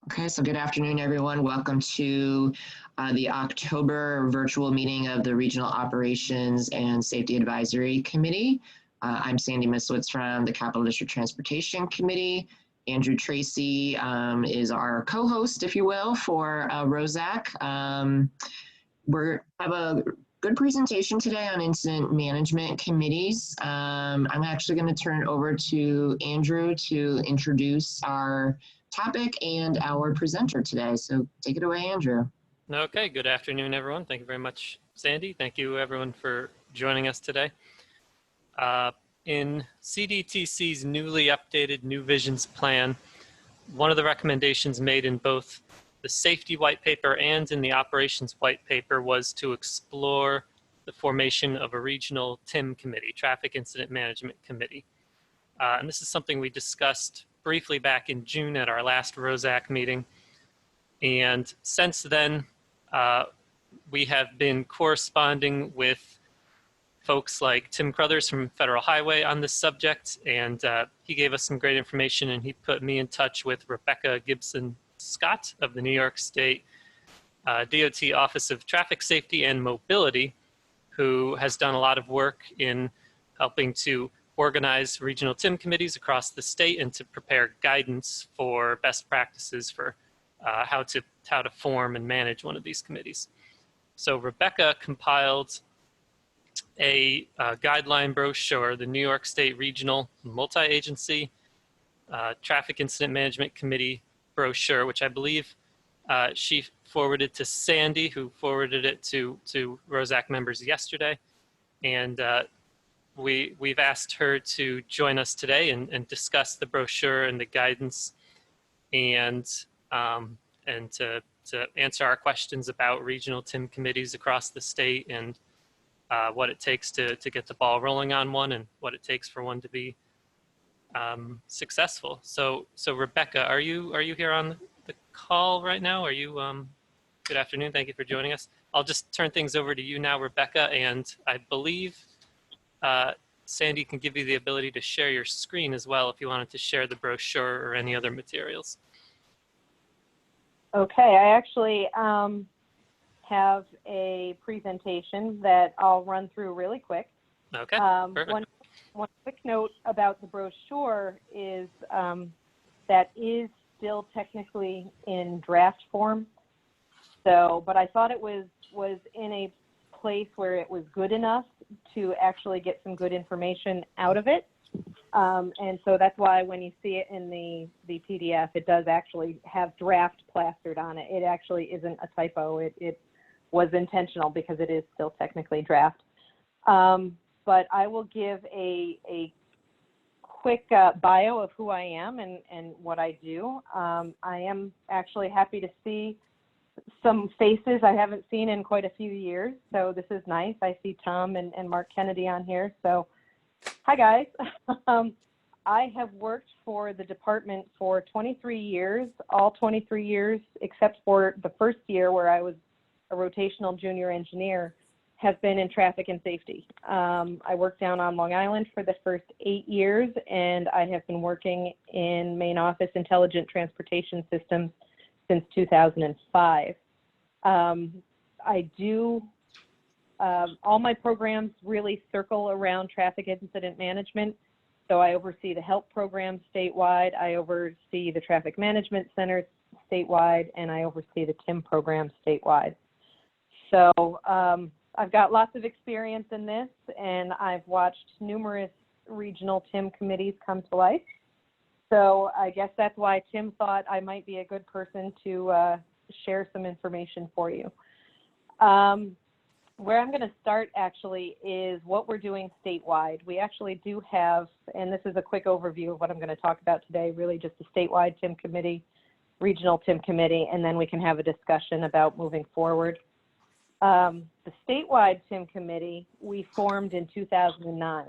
Okay, so good afternoon, everyone. Welcome to the October virtual meeting of the Regional Operations and Safety Advisory Committee. I'm Sandy Mislowitz from the Capital District Transportation Committee. Andrew Tracy is our co-host, if you will, for ROSAC. We have a good presentation today on incident management committees. I'm actually going to turn it over to Andrew to introduce our topic and our presenter today. So take it away, Andrew. Okay, good afternoon, everyone. Thank you very much, Sandy. Thank you, everyone, for joining us today. In CDTC's newly updated New Visions Plan, one of the recommendations made in both the safety white paper and in the operations white paper was to explore the formation of a regional TIM committee, Traffic Incident Management Committee. And this is something we discussed briefly back in June at our last ROSAC meeting. And since then, we have been corresponding with folks like Tim Crothers from Federal Highway on this subject, and he gave us some great information, and he put me in touch with Rebecca Gibson Scott of the New York State DOT Office of Traffic Safety and Mobility, who has done a lot of work in helping to organize regional TIM committees across the state and to prepare guidance for best practices for how to form and manage one of these committees. So Rebecca compiled a guideline brochure, the New York State Regional Multi-Agency Traffic Incident Management Committee brochure, which I believe she forwarded to Sandy, who forwarded it to ROSAC members yesterday. And we've asked her to join us today and discuss the brochure and the guidance and to answer our questions about regional TIM committees across the state and what it takes to get the ball rolling on one and what it takes for one to be successful. So Rebecca, are you here on the call right now? Are you, good afternoon, thank you for joining us. I'll just turn things over to you now, Rebecca, and I believe Sandy can give you the ability to share your screen as well if you wanted to share the brochure or any other materials. Okay, I actually have a presentation that I'll run through really quick. Okay, perfect. One quick note about the brochure is that is still technically in draft form. So, but I thought it was in a place where it was good enough to actually get some good information out of it. And so that's why when you see it in the PDF, it does actually have draft plastered on it. It actually isn't a typo. It was intentional because it is still technically draft. But I will give a quick bio of who I am and what I do. I am actually happy to see some faces I haven't seen in quite a few years. So this is nice. I see Tom and Mark Kennedy on here. So hi guys. I have worked for the department for 23 years, all 23 years, except for the first year where I was a rotational junior engineer, have been in traffic and safety. I worked down on Long Island for the first 8 years, and I have been working in main office intelligent transportation systems since 2005. I do all my programs really circle around traffic incident management. So I oversee the HELP program statewide, I oversee the traffic management centers statewide, and I oversee the TIM program statewide. So I've got lots of experience in this, and I've watched numerous regional TIM committees come to life. So I guess that's why Tim thought I might be a good person to share some information for you. Where I'm going to start actually is what we're doing statewide. We actually do have, and this is a quick overview of what I'm going to talk about today, really just a statewide TIM committee, regional TIM committee, and then we can have a discussion about moving forward. The statewide TIM committee we formed in 2009.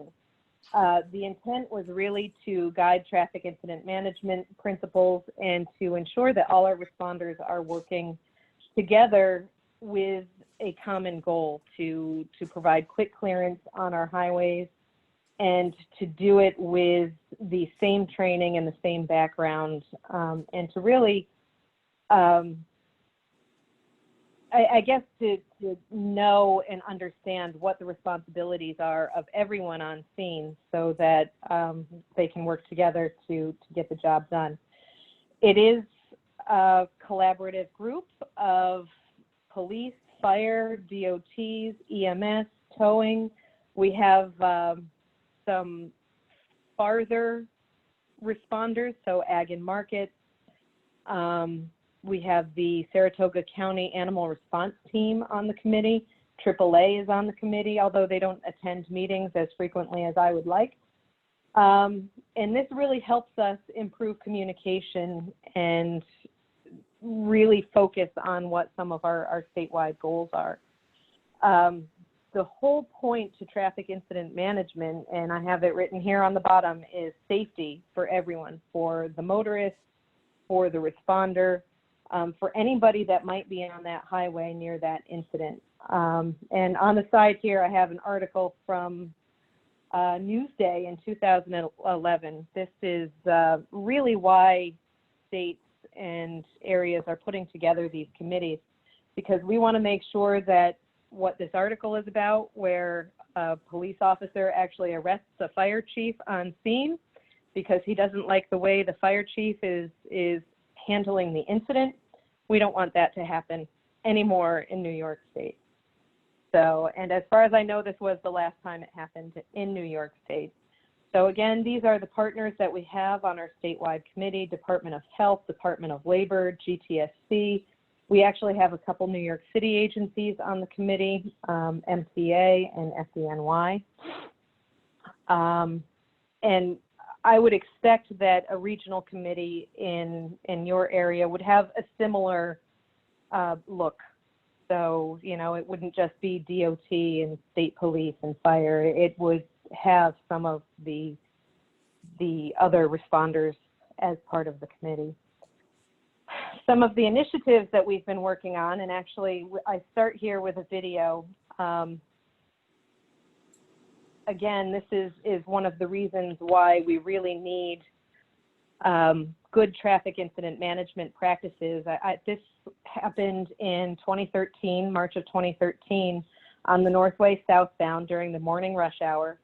The intent was really to guide traffic incident management principles and to ensure that all our responders are working together with a common goal to provide quick clearance on our highways and to do it with the same training and the same background, and to really I guess to know and understand what the responsibilities are of everyone on scene so that they can work together to get the job done. It is a collaborative group of police, fire, DOTs, EMS, towing. We have some farther responders, so ag and markets. We have the Saratoga County Animal Response Team on the committee. AAA is on the committee, although they don't attend meetings as frequently as I would like. And this really helps us improve communication and really focus on what some of our statewide goals are. The whole point to traffic incident management, and I have it written here on the bottom, is safety for everyone, for the motorist, for the responder, for anybody that might be on that highway near that incident. And on the side here, I have an article from Newsday in 2011. This is really why states and areas are putting together these committees, because we want to make sure that what this article is about, where a police officer actually arrests a fire chief on scene because he doesn't like the way the fire chief is handling the incident. We don't want that to happen anymore in New York State. So, and as far as I know, this was the last time it happened in New York State. So again, these are the partners that we have on our statewide committee: Department of Health, Department of Labor, GTSC. We actually have a couple New York City agencies on the committee, MTA and FDNY. And I would expect that a regional committee in your area would have a similar look. So, you know, it wouldn't just be DOT and state police and fire. It would have some of the other responders as part of the committee. Some of the initiatives that we've been working on, and actually I start here with a video. Again, this is one of the reasons why we really need good traffic incident management practices. This happened in 2013, March of 2013, on the Northway southbound during the morning rush hour.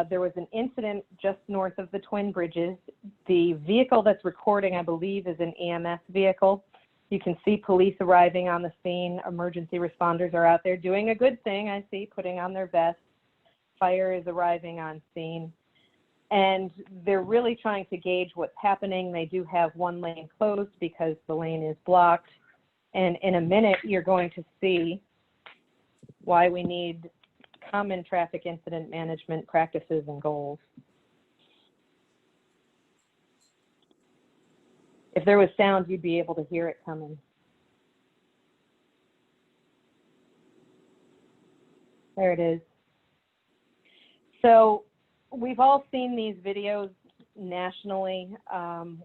There was an incident just north of the Twin Bridges. The vehicle that's recording, I believe, is an EMS vehicle. You can see police arriving on the scene. Emergency responders are out there doing a good thing, I see, putting on their vests. Fire is arriving on scene. And they're really trying to gauge what's happening. They do have one lane closed because the lane is blocked. And in a minute, you're going to see why we need common traffic incident management practices and goals. If there was sound, you'd be able to hear it coming. There it is. So we've all seen these videos nationally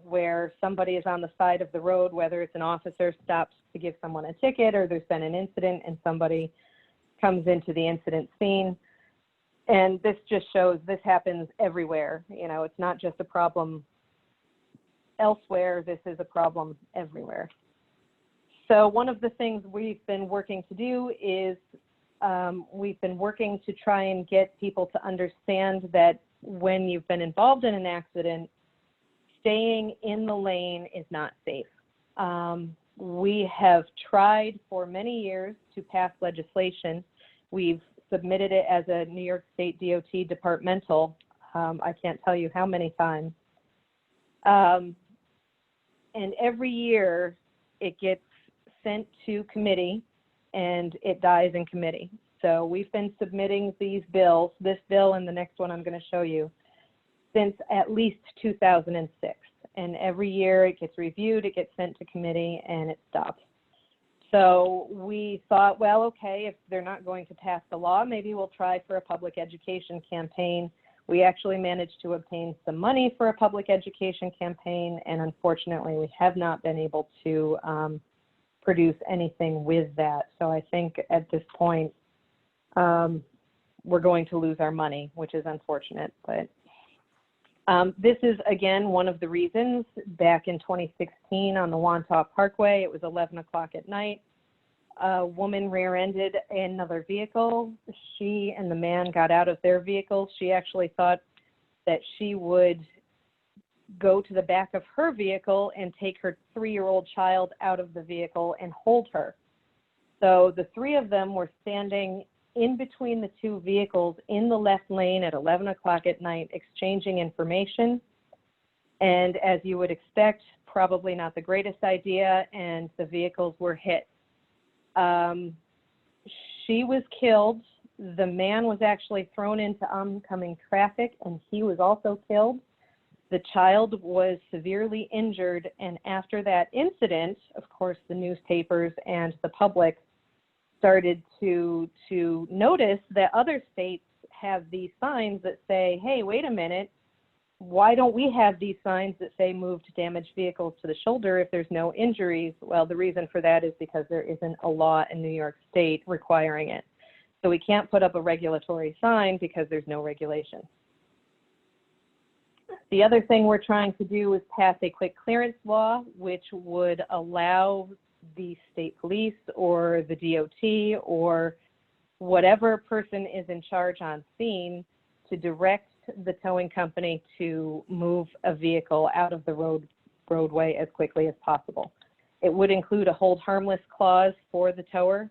where somebody is on the side of the road, whether it's an officer stops to give someone a ticket or there's been an incident and somebody comes into the incident scene. And this just shows this happens everywhere. You know, it's not just a problem elsewhere, this is a problem everywhere. So one of the things we've been working to do is we've been working to try and get people to understand that when you've been involved in an accident, staying in the lane is not safe. We have tried for many years to pass legislation. We've submitted it as a New York State DOT departmental. I can't tell you how many times. And every year it gets sent to committee and it dies in committee. So we've been submitting these bills, this bill and the next one I'm going to show you, since at least 2006. And every year it gets reviewed, it gets sent to committee, and it stops. So we thought, well, okay, if they're not going to pass the law, maybe we'll try for a public education campaign. We actually managed to obtain some money for a public education campaign, and unfortunately we have not been able to produce anything with that. So I think at this point we're going to lose our money, which is unfortunate. But This is, again, one of the reasons back in 2016 on the Wantagh Parkway, it was 11 o'clock at night. A woman rear-ended another vehicle. She and the man got out of their vehicle. She actually thought that she would go to the back of her vehicle and take her 3-year-old child out of the vehicle and hold her. So the three of them were standing in between the two vehicles in the left lane at 11 o'clock at night, exchanging information. And as you would expect, probably not the greatest idea, and the vehicles were hit. She was killed. The man was actually thrown into oncoming traffic, and he was also killed. The child was severely injured, and after that incident, of course, the newspapers and the public started to notice that other states have these signs that say, hey, wait a minute, why don't we have these signs that say move to damaged vehicles to the shoulder if there's no injuries? Well, the reason for that is because there isn't a law in New York State requiring it. So we can't put up a regulatory sign because there's no regulation. The other thing we're trying to do is pass a quick clearance law, which would allow the state police or the DOT or whatever person is in charge on scene to direct the towing company to move a vehicle out of the roadway as quickly as possible. It would include a hold harmless clause for the tower,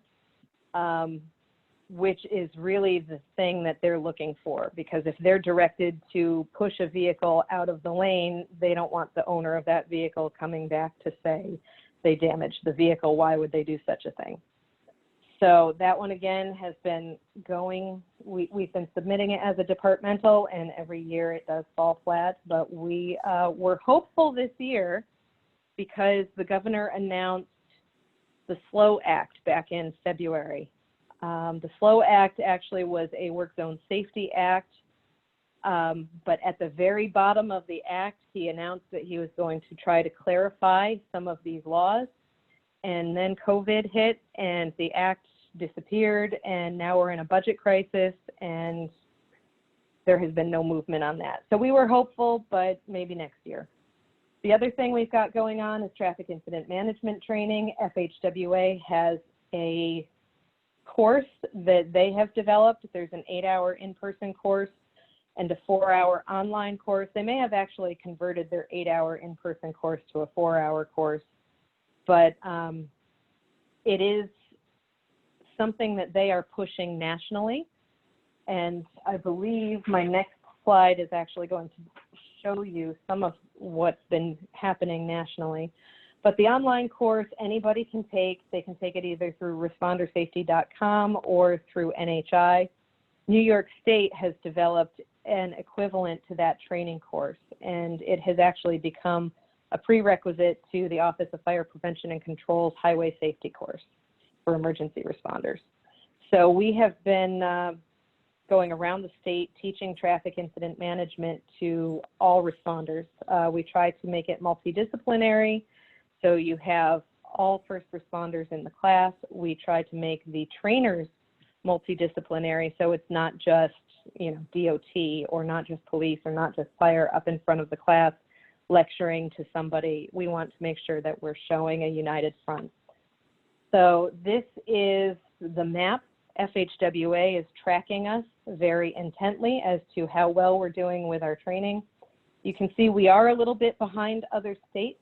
which is really the thing that they're looking for, because if they're directed to push a vehicle out of the lane, they don't want the owner of that vehicle coming back to say they damaged the vehicle. Why would they do such a thing? So that one, again, has been going. We've been submitting it as a departmental, and every year it does fall flat. But we're hopeful this year because the governor announced the SLOW Act back in February. The SLOW Act actually was a Work Zone Safety Act, but at the very bottom of the act, he announced that he was going to try to clarify some of these laws. And then COVID hit and the act disappeared, and now we're in a budget crisis and there has been no movement on that. So we were hopeful, but maybe next year. The other thing we've got going on is traffic incident management training. FHWA has a course that they have developed. There's an 8-hour in-person course and a 4-hour online course. They may have actually converted their 8-hour in-person course to a 4-hour course, but it is something that they are pushing nationally. And I believe my next slide is actually going to show you some of what's been happening nationally. But the online course, anybody can take. They can take it either through respondersafety.com or through NHI. New York State has developed an equivalent to that training course, and it has actually become a prerequisite to the Office of Fire Prevention and Control's Highway Safety course for emergency responders. So we have been going around the state teaching traffic incident management to all responders. We try to make it multidisciplinary, so you have all first responders in the class. We try to make the trainers multidisciplinary, so it's not just, you know, DOT or not just police or not just fire up in front of the class lecturing to somebody. We want to make sure that we're showing a united front. So this is the map. FHWA is tracking us very intently as to how well we're doing with our training. You can see we are a little bit behind other states,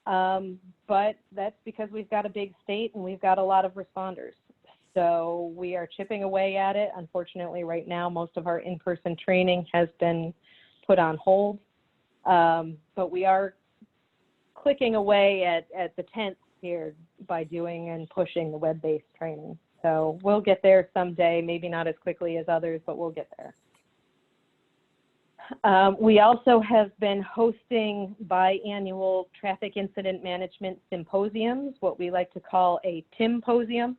but that's because we've got a big state and we've got a lot of responders. So we are chipping away at it. Unfortunately, right now, most of our in-person training has been put on hold, but we are clicking away at the tenth here by doing and pushing the web-based training. So we'll get there someday, maybe not as quickly as others, but we'll get there. We also have been hosting biannual traffic incident management symposiums, what we like to call a TIMposium.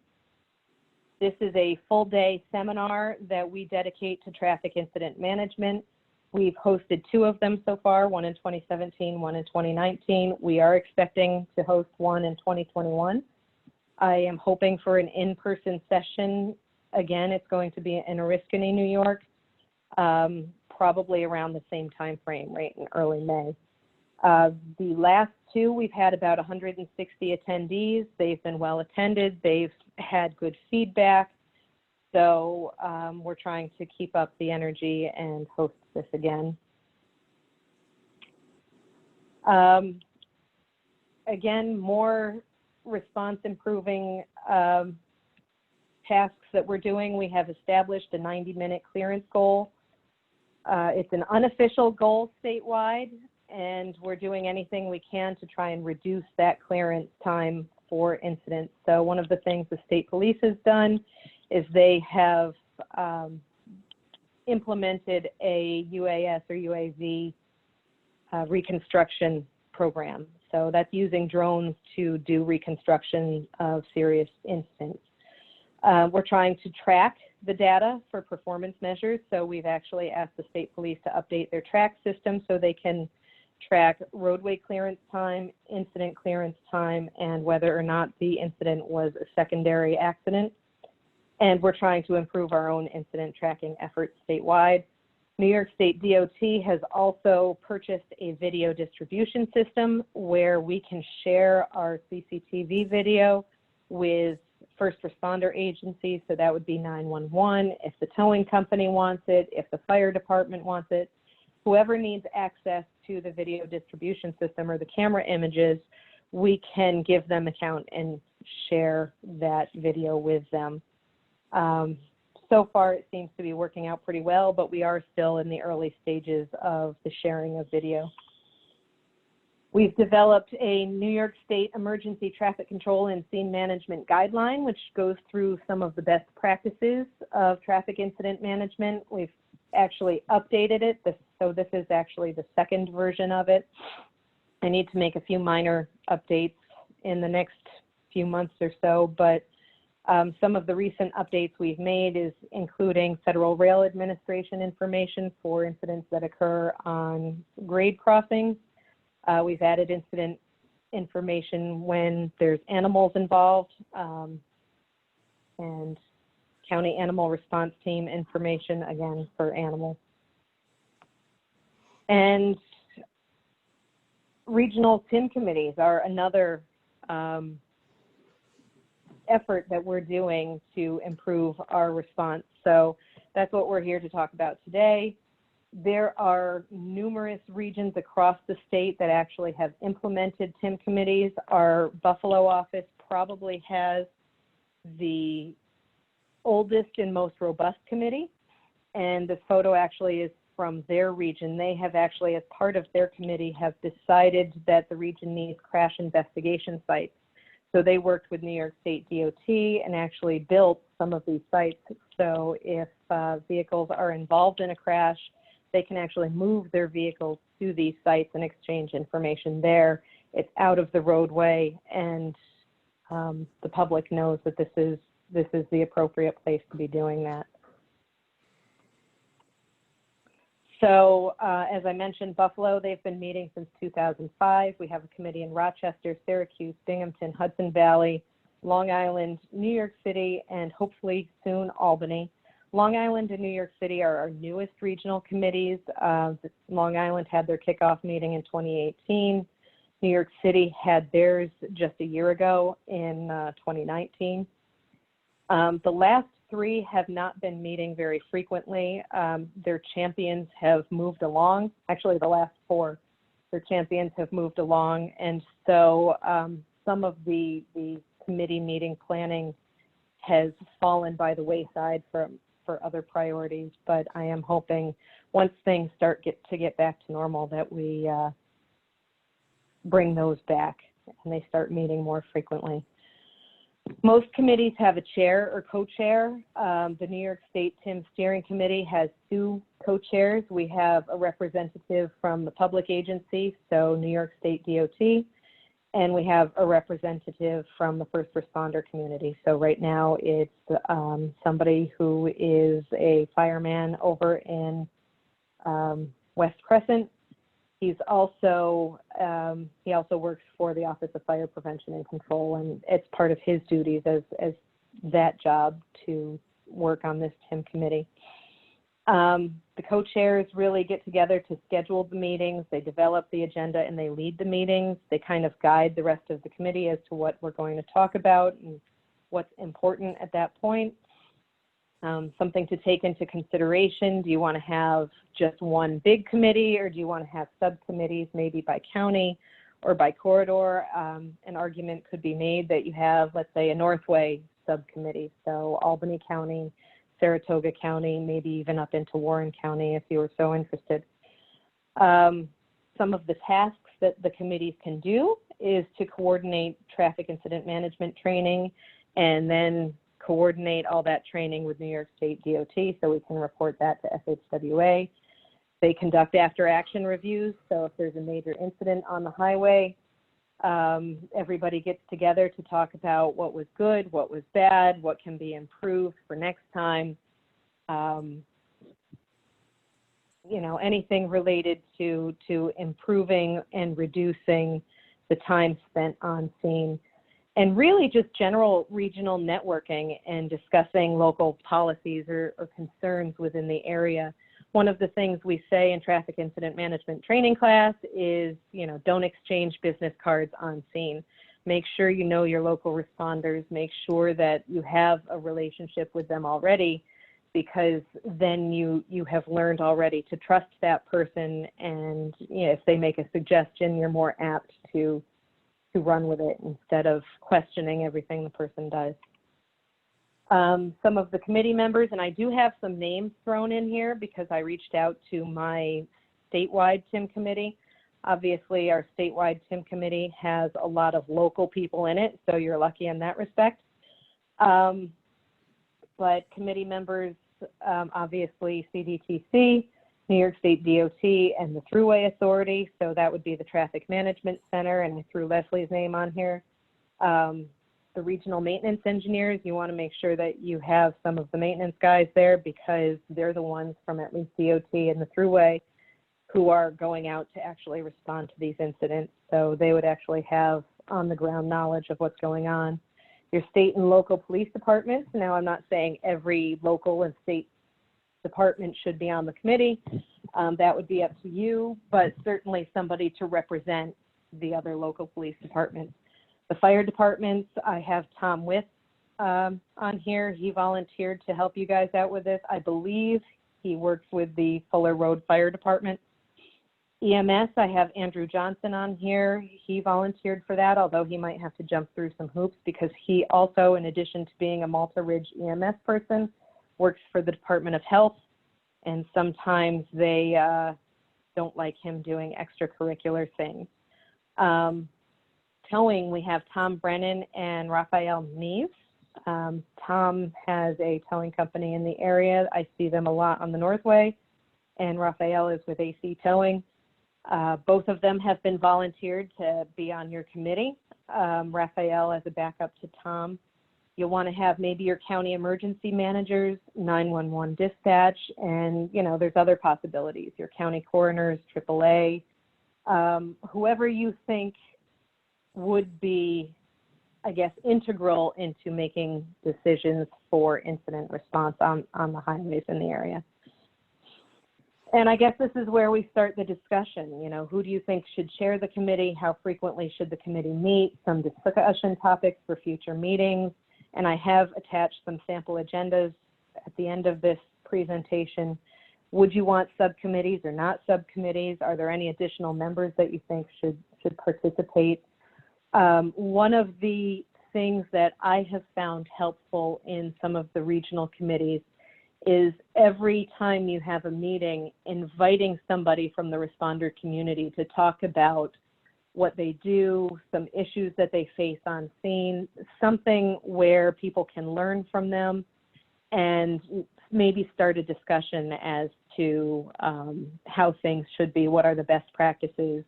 This is a full-day seminar that we dedicate to traffic incident management. We've hosted 2 of them so far, one in 2017, one in 2019. We are expecting to host one in 2021. I am hoping for an in-person session. Again, it's going to be in Oriskany, New York, probably around the same time frame, right in early May. The last two, we've had about 160 attendees. They've been well attended. They've had good feedback. So we're trying to keep up the energy and host this again. Again, more response improving tasks that we're doing. We have established a 90-minute clearance goal. It's an unofficial goal statewide, and we're doing anything we can to try and reduce that clearance time for incidents. So one of the things the state police has done is they have implemented a UAS or UAV reconstruction program. So that's using drones to do reconstruction of serious incidents. We're trying to track the data for performance measures. So we've actually asked the state police to update their track system so they can track roadway clearance time, incident clearance time, and whether or not the incident was a secondary accident. And we're trying to improve our own incident tracking efforts statewide. New York State DOT has also purchased a video distribution system where we can share our CCTV video with first responder agencies. So that would be 911, if the towing company wants it, if the fire department wants it. Whoever needs access to the video distribution system or the camera images, we can give them account and share that video with them. So far, it seems to be working out pretty well, but we are still in the early stages of the sharing of video. We've developed a New York State emergency traffic control and scene management guideline, which goes through some of the best practices of traffic incident management. We've actually updated it, so this is actually the second version of it. I need to make a few minor updates in the next few months or so, but some of the recent updates we've made is including Federal Rail Administration information for incidents that occur on grade crossings. We've added incident information when there's animals involved, and county animal response team information, again, for animals. And regional TIM committees are another effort that we're doing to improve our response. So that's what we're here to talk about today. There are numerous regions across the state that actually have implemented TIM committees. Our Buffalo office probably has the oldest and most robust committee, and this photo actually is from their region. They have actually, as part of their committee, have decided that the region needs crash investigation sites. So they worked with New York State DOT and actually built some of these sites. So if vehicles are involved in a crash, they can actually move their vehicles to these sites and exchange information there. It's out of the roadway, and the public knows that this is the appropriate place to be doing that. So as I mentioned, Buffalo, they've been meeting since 2005. We have a committee in Rochester, Syracuse, Binghamton, Hudson Valley, Long Island, New York City, and hopefully soon Albany. Long Island and New York City are our newest regional committees. Long Island had their kickoff meeting in 2018. New York City had theirs just a year ago in 2019. The last three have not been meeting very frequently. Their champions have moved along. Actually, the last four, their champions have moved along. And so some of the committee meeting planning has fallen by the wayside for other priorities. But I am hoping once things start to get back to normal that we bring those back and they start meeting more frequently. Most committees have a chair or co-chair. The New York State TIM Steering Committee has two co-chairs. We have a representative from the public agency, so New York State DOT, and we have a representative from the first responder community. So right now it's somebody who is a fireman over in West Crescent. He's also, he also works for the Office of Fire Prevention and Control, and it's part of his duties as that job to work on this TIM committee. The co-chairs really get together to schedule the meetings. They develop the agenda and they lead the meetings. They kind of guide the rest of the committee as to what we're going to talk about and what's important at that point. Something to take into consideration: do you want to have just one big committee, or do you want to have subcommittees, maybe by county or by corridor? An argument could be made that you have, let's say, a Northway subcommittee, so Albany County, Saratoga County, maybe even up into Warren County if you were so interested. Some of the tasks that the committees can do is to coordinate traffic incident management training and then coordinate all that training with New York State DOT so we can report that to FHWA. They conduct after action reviews, so if there's a major incident on the highway, everybody gets together to talk about what was good, what was bad, what can be improved for next time. You know, anything related to improving and reducing the time spent on scene. And really just general regional networking and discussing local policies or concerns within the area. One of the things we say in traffic incident management training class is, you know, don't exchange business cards on scene. Make sure you know your local responders. Make sure that you have a relationship with them already, because then you have learned already to trust that person, and you know, if they make a suggestion, you're more apt to run with it instead of questioning everything the person does. Some of the committee members, and I do have some names thrown in here because I reached out to my statewide TIM committee. Obviously, our statewide TIM committee has a lot of local people in it, so you're lucky in that respect. But committee members, obviously CDTC, New York State DOT, and the Thruway Authority, so that would be the Traffic Management Center, and I threw Leslie's name on here. The regional maintenance engineers, you want to make sure that you have some of the maintenance guys there because they're the ones from at least DOT and the Thruway who are going out to actually respond to these incidents, so they would actually have on-the-ground knowledge of what's going on. Your state and local police departments, now I'm not saying every local and state department should be on the committee. That would be up to you, but certainly somebody to represent the other local police departments. The fire departments, I have Tom Witt on here. He volunteered to help you guys out with this. I believe he works with the Fuller Road Fire Department. EMS, I have Andrew Johnson on here. He volunteered for that, although he might have to jump through some hoops because he also, in addition to being a Malta Ridge EMS person, works for the Department of Health, and sometimes they don't like him doing extracurricular things. Towing, we have Tom Brennan and Raphael Neves. Tom has a towing company in the area. I see them a lot on the Northway, and Raphael is with AC Towing. Both of them have been volunteered to be on your committee. Raphael as a backup to Tom. You'll want to have maybe your county emergency managers, 911 dispatch, and you know, there's other possibilities, your county coroners, AAA, whoever you think would be, I guess, integral into making decisions for incident response on the highways in the area. And I guess this is where we start the discussion. You know, who do you think should chair the committee? How frequently should the committee meet? Some discussion topics for future meetings. And I have attached some sample agendas at the end of this presentation. Would you want subcommittees or not subcommittees? Are there any additional members that you think should participate? One of the things that I have found helpful in some of the regional committees is every time you have a meeting, inviting somebody from the responder community to talk about what they do, some issues that they face on scene, something where people can learn from them and maybe start a discussion as to how things should be, what are the best practices,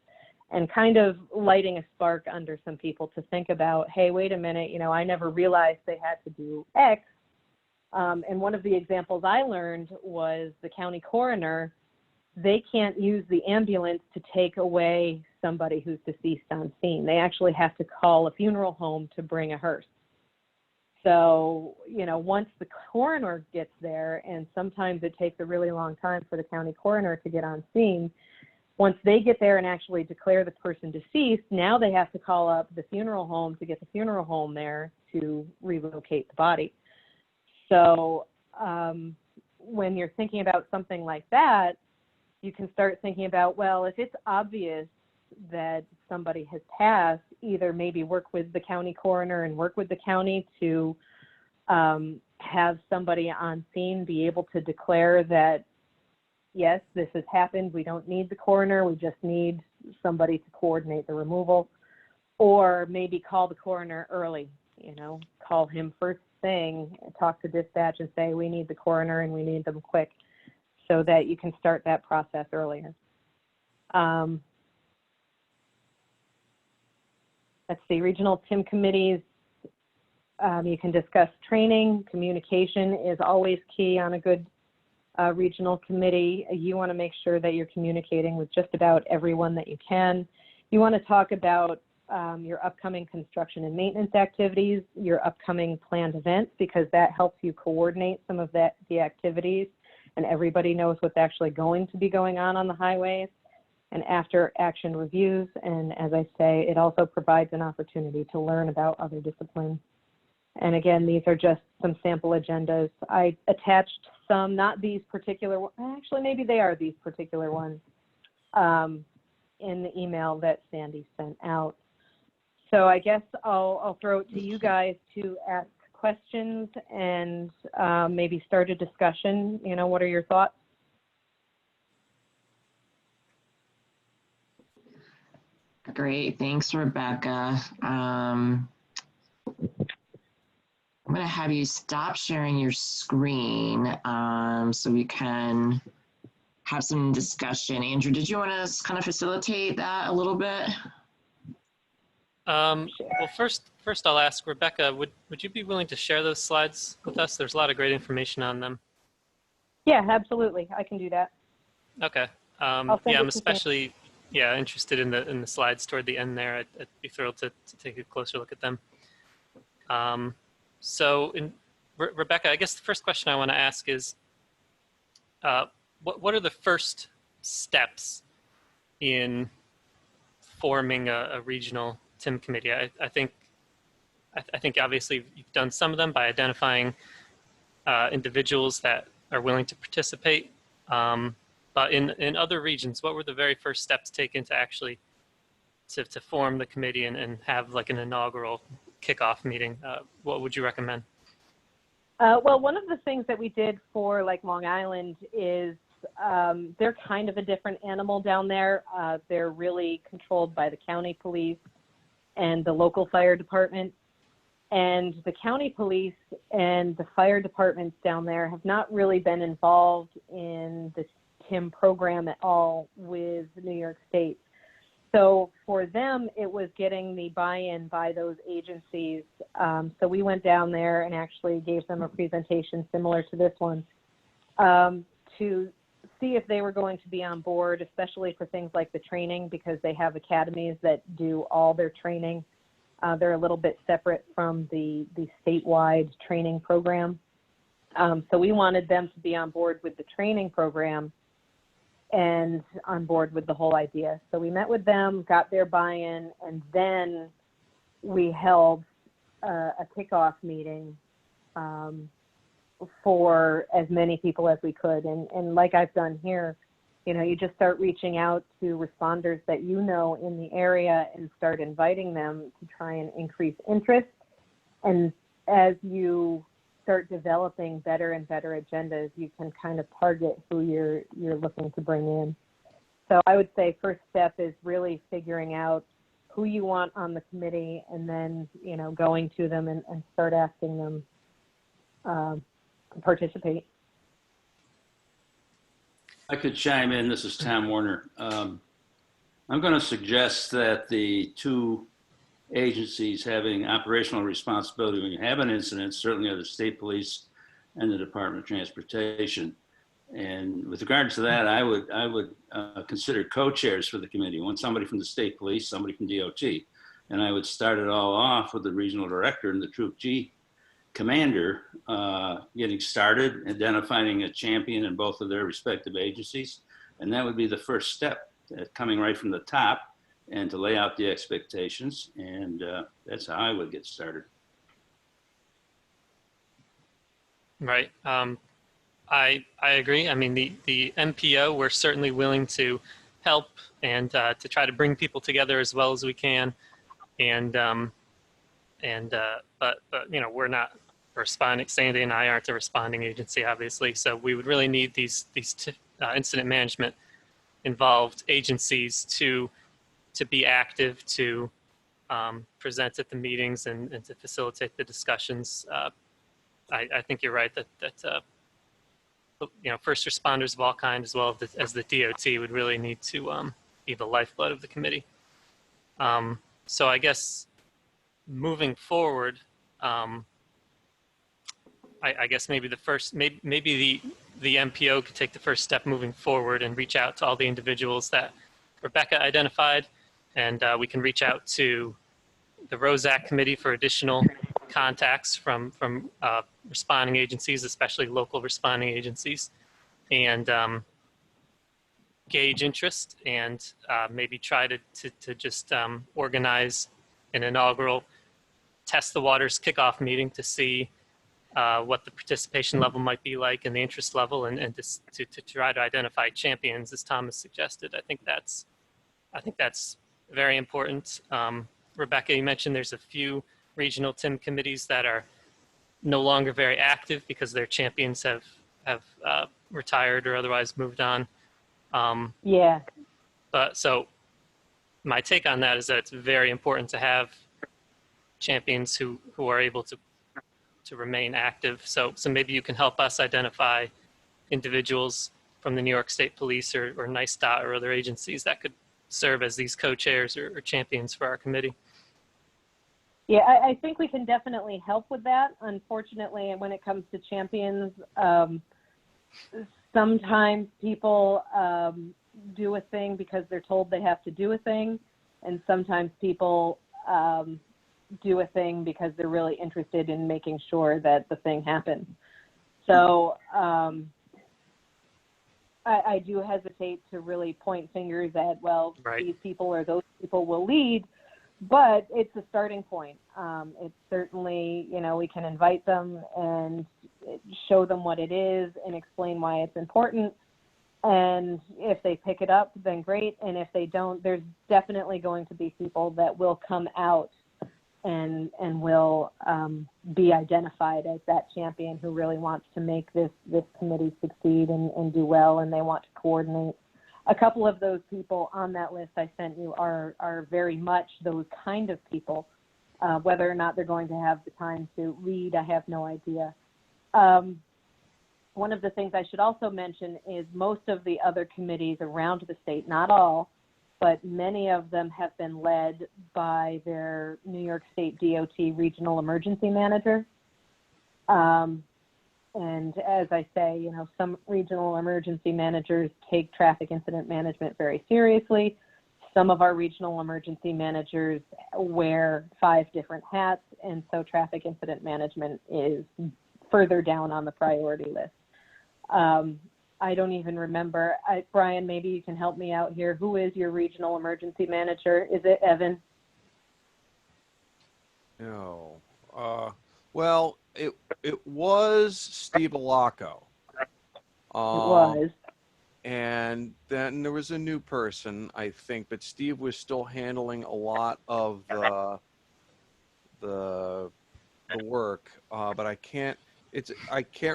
and kind of lighting a spark under some people to think about, hey, wait a minute, you know, I never realized they had to do X. And one of the examples I learned was the county coroner, they can't use the ambulance to take away somebody who's deceased on scene. They actually have to call a funeral home to bring a hearse. So, once the coroner gets there, and sometimes it takes a really long time for the county coroner to get on scene, once they get there and actually declare the person deceased, now they have to call up the funeral home to get the funeral home there to relocate the body. So when you're thinking about something like that, you can start thinking about, well, if it's obvious that somebody has passed, either maybe work with the county coroner and work with the county to have somebody on scene be able to declare that, yes, this has happened. We don't need the coroner. We just need somebody to coordinate the removal. Or maybe call the coroner early, call him first thing, talk to dispatch and say, we need the coroner and we need them quick, so that you can start that process earlier. Let's see, regional TIM committees, you can discuss training. Communication is always key on a good regional committee. You want to make sure that you're communicating with just about everyone that you can. You want to talk about your upcoming construction and maintenance activities, your upcoming planned events, because that helps you coordinate some of the activities, and everybody knows what's actually going to be going on the highways. And after action reviews, and as I say, it also provides an opportunity to learn about other disciplines. And again, these are just some sample agendas. I attached some, not these particular ones, actually maybe they are these particular ones, in the email that Sandy sent out. So I guess I'll throw it to you guys to ask questions and maybe start a discussion. What are your thoughts? Great, thanks, Rebecca. I'm going to have you stop sharing your screen so we can have some discussion. Andrew, did you want to kind of facilitate that a little bit? Well, first I'll ask Rebecca, would you be willing to share those slides with us? There's a lot of great information on them. Yeah, absolutely. I can do that. Okay. Yeah, I'm especially interested in the slides toward the end there. I'd be thrilled to take a closer look at them. So, Rebecca, I guess the first question I want to ask is, what are the first steps in forming a regional TIM committee? I think obviously you've done some of them by identifying individuals that are willing to participate. But in other regions, what were the very first steps taken to actually to form the committee and have like an inaugural kickoff meeting? What would you recommend? Well, one of the things that we did for like Long Island is they're kind of a different animal down there. They're really controlled by the county police and the local fire department. And the county police and the fire departments down there have not really been involved in the TIM program at all with New York State. So for them, it was getting the buy-in by those agencies. So we went down there and actually gave them a presentation similar to this one to see if they were going to be on board, especially for things like the training, because they have academies that do all their training. They're a little bit separate from the statewide training program. So we wanted them to be on board with the training program and on board with the whole idea. So we met with them, got their buy-in, and then we held a kickoff meeting for as many people as we could. And like I've done here, you just start reaching out to responders that you know in the area and start inviting them to try and increase interest. And as you start developing better and better agendas, you can kind of target who you're looking to bring in. So I would say first step is really figuring out who you want on the committee, and then going to them and start asking them to participate. I could chime in. This is Tom Warner. I'm going to suggest that the two agencies having operational responsibility when you have an incident certainly are the state police and the Department of Transportation. And with regard to that, I would consider co-chairs for the committee. One, somebody from the state police, somebody from DOT. And I would start it all off with the regional director and the Troop G commander getting started, identifying a champion in both of their respective agencies. And that would be the first step, coming right from the top and to lay out the expectations. And that's how I would get started. Right. I agree. I mean, the MPO, we're certainly willing to help and to try to bring people together as well as we can. And but you know, we're not responding. Sandy and I aren't a responding agency, obviously. So we would really need these incident management involved agencies to be active, to present at the meetings and to facilitate the discussions. I think you're right that you know, first responders of all kinds, as well as the DOT, would really need to be the lifeblood of the committee. So I guess moving forward, I guess maybe maybe the MPO could take the first step moving forward and reach out to all the individuals that Rebecca identified, and we can reach out to the ROSAC committee for additional contacts from responding agencies, especially local responding agencies, and gauge interest, and maybe try to just organize an inaugural test the waters kickoff meeting to see what the participation level might be like and the interest level, and to try to identify champions, as Thomas suggested. I think that's very important. Rebecca, you mentioned there's a few regional TIM committees that are no longer very active because their champions have retired or otherwise moved on. Yeah. But so my take on that is that it's very important to have champions who are able to remain active. So maybe you can help us identify individuals from the New York State Police or NISDOT or other agencies that could serve as these co-chairs or champions for our committee. Yeah, I think we can definitely help with that. Unfortunately, when it comes to champions, sometimes people do a thing because they're told they have to do a thing, and sometimes people do a thing because they're really interested in making sure that the thing happens. So I do hesitate to really point fingers at, well, right, these people or those people will lead, but it's a starting point. It's certainly, you know, we can invite them and show them what it is and explain why it's important. And if they pick it up, then great. And if they don't, there's definitely going to be people that will come out and will be identified as that champion who really wants to make this committee succeed and do well, and they want to coordinate. A couple of those people on that list I sent you are very much those kind of people. Whether or not they're going to have the time to lead, I have no idea. One of the things I should also mention is most of the other committees around the state, not all, but many of them have been led by their New York State DOT regional emergency manager. And as I say, you know, some regional emergency managers take traffic incident management very seriously. Some of our regional emergency managers wear 5 different hats, and so traffic incident management is further down on the priority list. I don't even remember. Brian, maybe you can help me out here. Who is your regional emergency manager? Is it Evan? No. Well, it was Steve Alaco. It was. And then there was a new person, I think, but Steve was still handling a lot of the work. But I can't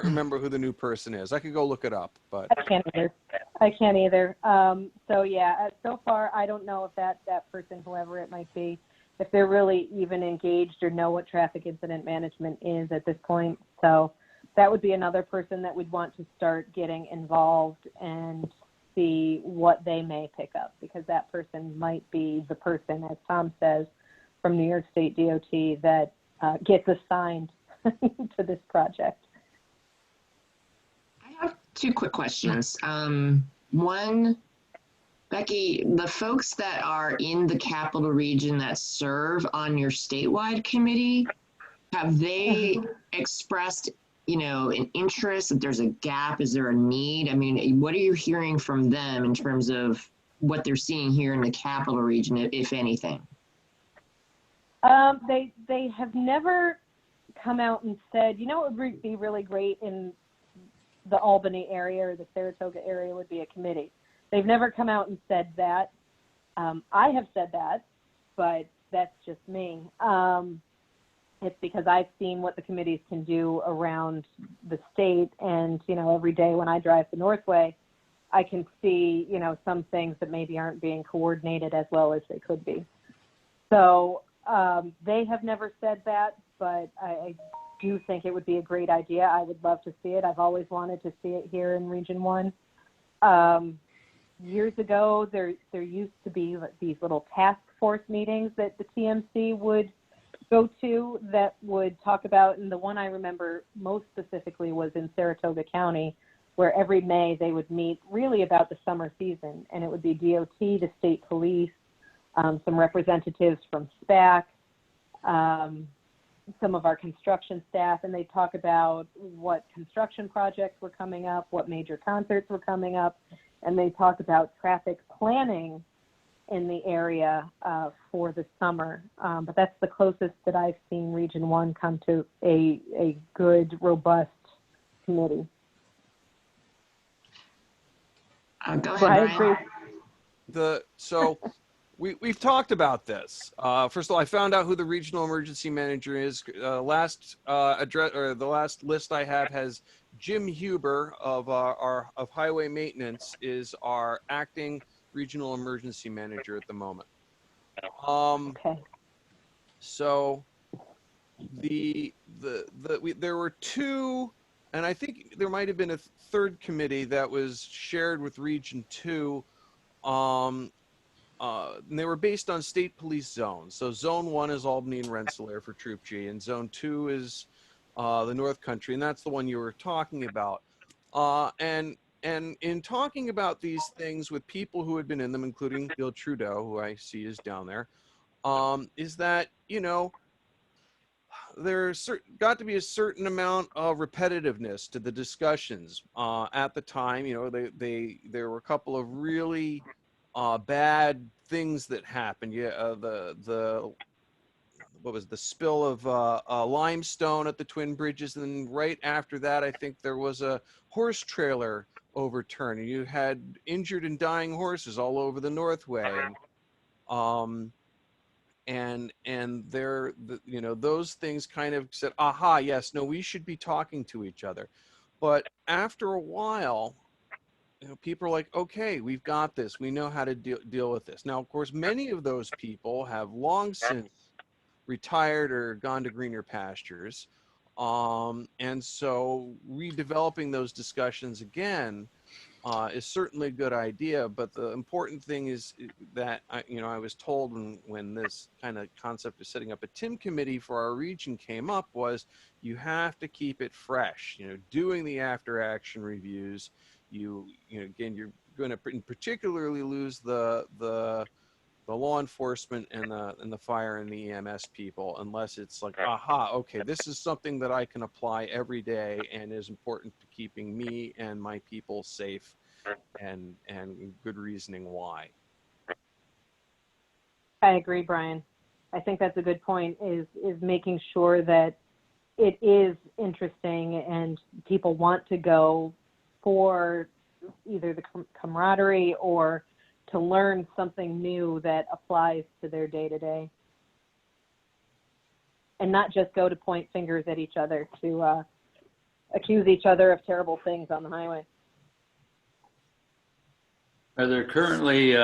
remember who the new person is. I could go look it up, but I can't either. So yeah, so far I don't know if that person, whoever it might be, if they're really even engaged or know what traffic incident management is at this point. So that would be another person that we'd want to start getting involved and see what they may pick up, because that person might be the person, as Tom says, from New York State DOT that gets assigned to this project. I have 2 quick questions. One, Becky, the folks that are in the capital region that serve on your statewide committee, Have they expressed, an interest, if there's a gap, is there a need? I mean, what are you hearing from them in terms of what they're seeing here in the capital region, if anything? They have never come out and said, it would be really great in the Albany area or the Saratoga area would be a committee. They've never come out and said that. I have said that, but that's just me. It's because I've seen what the committees can do around the state, and every day when I drive the Northway, I can see some things that maybe aren't being coordinated as well as they could be. So they have never said that, but I do think it would be a great idea. I would love to see it. I've always wanted to see it here in Region 1. Years ago, there used to be these little task force meetings that the TMC would go to that would talk about, and the one I remember most specifically was in Saratoga County, where every May they would meet really about the summer season, and it would be DOT, the state police, some representatives from SPAC, some of our construction staff, and they talk about what construction projects were coming up, what major concerts were coming up, and they talk about traffic planning in the area for the summer. But that's the closest that I've seen Region 1 come to a good, robust committee. Go ahead, So I Brian. agree. So we've talked about this. First of all, I found out who the regional emergency manager is. The last list I have has Jim Huber of Highway Maintenance is our acting regional emergency manager at the moment. Okay. So there were two, and I think there might have been a third committee that was shared with Region 2. And they were based on state police zones. So Zone 1 is Albany and Rensselaer for Troop G, and Zone 2 is the North Country, and that's the one you were talking about. And in talking about these things with people who had been in them, including Bill Trudeau, who I see is down there, is that, there's got to be a certain amount of repetitiveness to the discussions. At the time, there were a couple of really bad things that happened. What was the spill of limestone at the Twin Bridges, and then right after that, I think there was a horse trailer overturned, and you had injured and dying horses all over the Northway, and those things kind of said, aha, yes, no, we should be talking to each other. But after a while, people are like, okay, we've got this. We know how to deal with this. Now, of course, many of those people have long since retired or gone to greener pastures. And so redeveloping those discussions again is certainly a good idea. But the important thing is that, I was told when this kind of concept of setting up a TIM committee for our region came up was you have to keep it fresh, doing the after action reviews. Again, you're going to particularly lose the law enforcement and the fire and the EMS people, unless it's like, aha, okay, this is something that I can apply every day and is important to keeping me and my people safe, and good reasoning why. I agree, Brian. I think that's a good point, is making sure that it is interesting and people want to go for either the camaraderie or to learn something new that applies to their day-to-day, and not just go to point fingers at each other to accuse each other of terrible things on the highway. Are there currently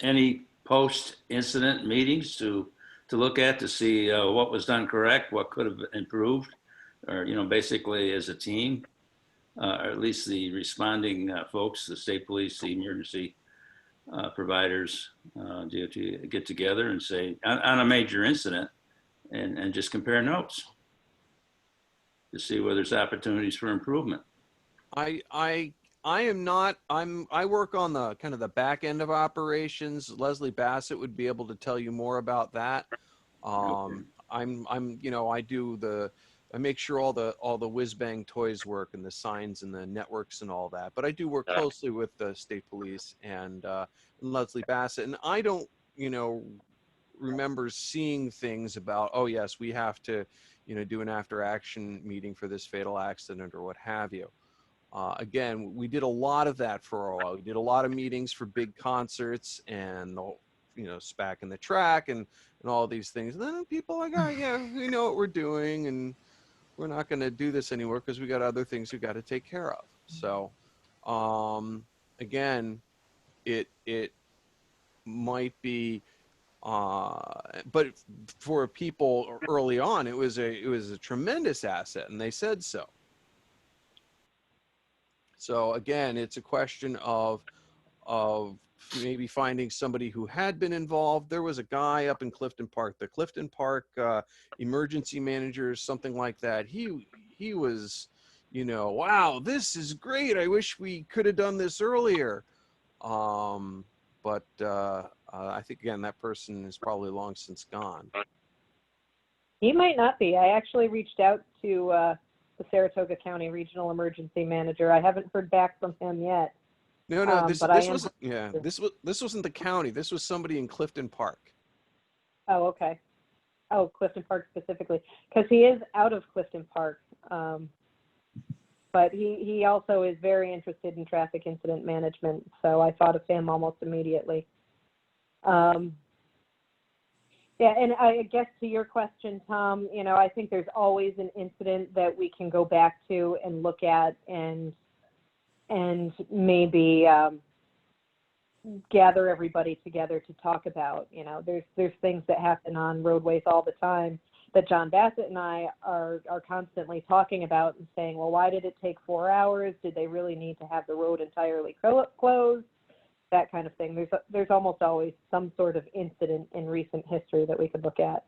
any post-incident meetings to look at to see what was done correct, what could have improved, or basically as a team, or at least the responding folks, the state police, the emergency providers, DOT, get together and say on a major incident and just compare notes to see whether there's opportunities for improvement? I work on the kind of the back end of operations. Leslie Bassett would be able to tell you more about that. Okay. I make sure all the whiz bang toys work and the signs and the networks and all that. But I do work closely with the state police and Leslie Bassett. And I don't, remember seeing things about, oh yes, we have to, do an after action meeting for this fatal accident or what have you. Again, we did a lot of that for a while. We did a lot of meetings for big concerts and SPAC in the track and all these things. And then people are like, oh yeah, we know what we're doing and we're not going to do this anymore because we got other things we got to take care of. So, again, it might be, but for people early on, it was a tremendous asset, and they said so. So again, it's a question of maybe finding somebody who had been involved. There was a guy up in Clifton Park, the Clifton Park emergency manager, something like that. He was, wow, this is great. I wish we could have done this earlier. But I think, again, that person is probably long since gone. He might not be. I actually reached out to the Saratoga County Regional Emergency Manager. I haven't heard back from him yet. No, this wasn't. Yeah, interested. this wasn't the county. This was somebody in Clifton Park. Oh, okay. Oh, Clifton Park specifically, because he is out of Clifton Park. But he also is very interested in traffic incident management, so I thought of him almost immediately. Yeah, and I guess to your question, Tom, I think there's always an incident that we can go back to and look at and maybe gather everybody together to talk about. There's things that happen on roadways all the time that John Bassett and I are constantly talking about and saying, well, why did it take 4 hours? Did they really need to have the road entirely closed? That kind of thing. There's almost always some sort of incident in recent history that we could look at.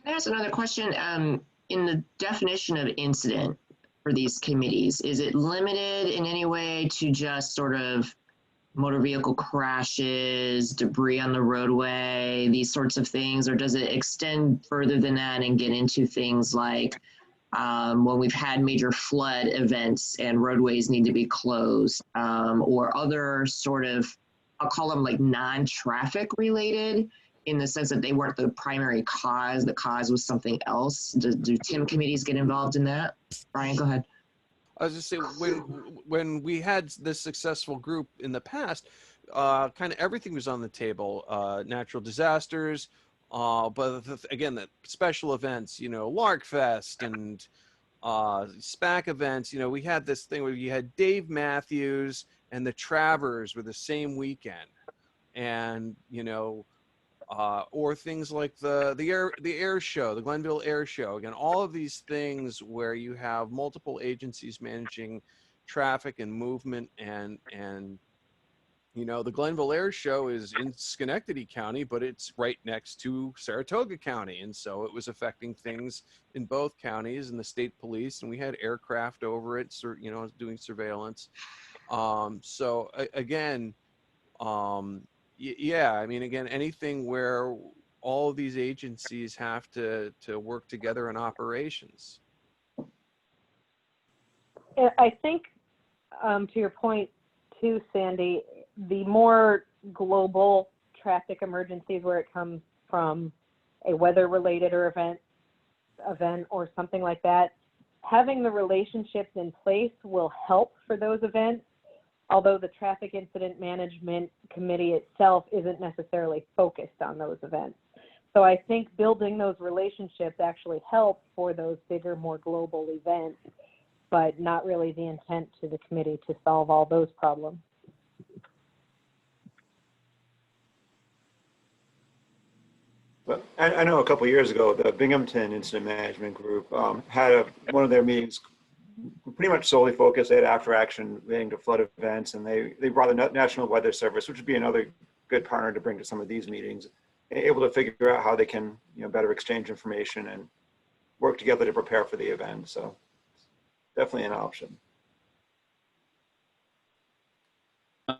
Can I ask another question? In the definition of incident for these committees, is it limited in any way to just sort of motor vehicle crashes, debris on the roadway, these sorts of things, or does it extend further than that and get into things like when we've had major flood events and roadways need to be closed, or other sort of, I'll call them like non-traffic related, in the sense that they weren't the primary cause, the cause was something else? Do TIM committees get involved in that? Brian, go ahead. I was just saying, when we had this successful group in the past, kind of everything was on the table. Natural disasters, but again, the special events, Larkfest and SPAC events. We had this thing where you had Dave Matthews and the Travers were the same weekend, and or things like the air show, the Glenville Air Show. Again, all of these things where you have multiple agencies managing traffic and movement, and the Glenville Air Show is in Schenectady County, but it's right next to Saratoga County, and so it was affecting things in both counties and the state police, and we had aircraft over it, doing surveillance. So again. Yeah, I mean, again, anything where all of these agencies have to work together in operations. I think, to your point too, Sandy, the more global traffic emergencies where it comes from a weather-related or event or something like that, having the relationships in place will help for those events, although the Traffic Incident Management Committee itself isn't necessarily focused on those events. So I think building those relationships actually help for those bigger, more global events, but not really the intent to the committee to solve all those problems. But I know a couple of years ago, the Binghamton Incident Management Group had one of their meetings pretty much solely focused. They had after action relating to flood events, and they brought the National Weather Service, which would be another good partner to bring to some of these meetings, able to figure out how they can better exchange information and work together to prepare for the event. So definitely an option.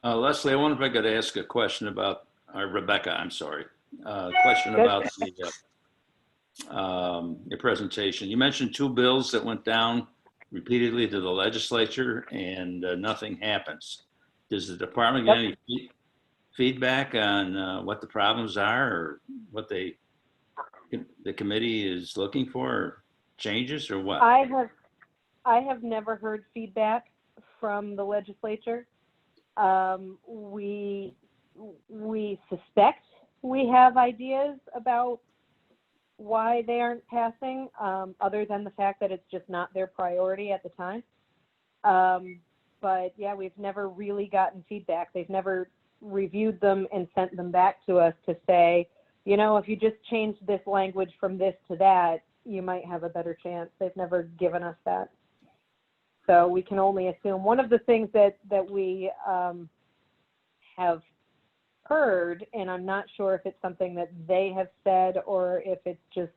Leslie, I wonder if I could ask a question about Rebecca. I'm sorry. Question Good. about your presentation. You mentioned 2 bills that went down repeatedly to the legislature and nothing happens. Does the department get any feedback on what the problems are, or what the committee is looking for, or changes, or what? I have never heard feedback from the legislature. We suspect we have ideas about why they aren't passing, other than the fact that it's just not their priority at the time. But yeah, we've never really gotten feedback. They've never reviewed them and sent them back to us to say, you know, if you just change this language from this to that, you might have a better chance. They've never given us that. So we can only assume. One of the things that we have heard, and I'm not sure if it's something that they have said or if it's just,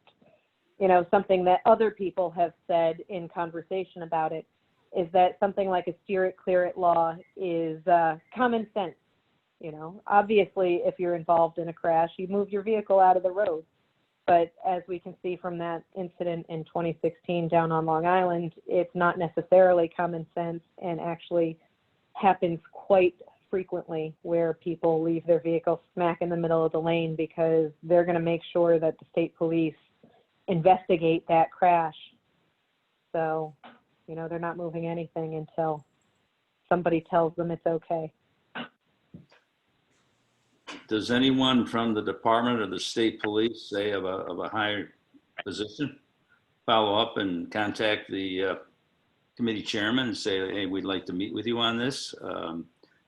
you know, something that other people have said in conversation about it, is that something like a steer it, clear it law is common sense. You know, obviously, if you're involved in a crash, you move your vehicle out of the road. But as we can see from that incident in 2016 down on Long Island, it's not necessarily common sense, and actually happens quite frequently, where people leave their vehicle smack in the middle of the lane because they're going to make sure that the state police investigate that crash. So, you know, they're not moving anything until somebody tells them it's okay. Does anyone from the department or the state police, say of a higher position, follow up and contact the committee chairman and say, hey, we'd like to meet with you on this?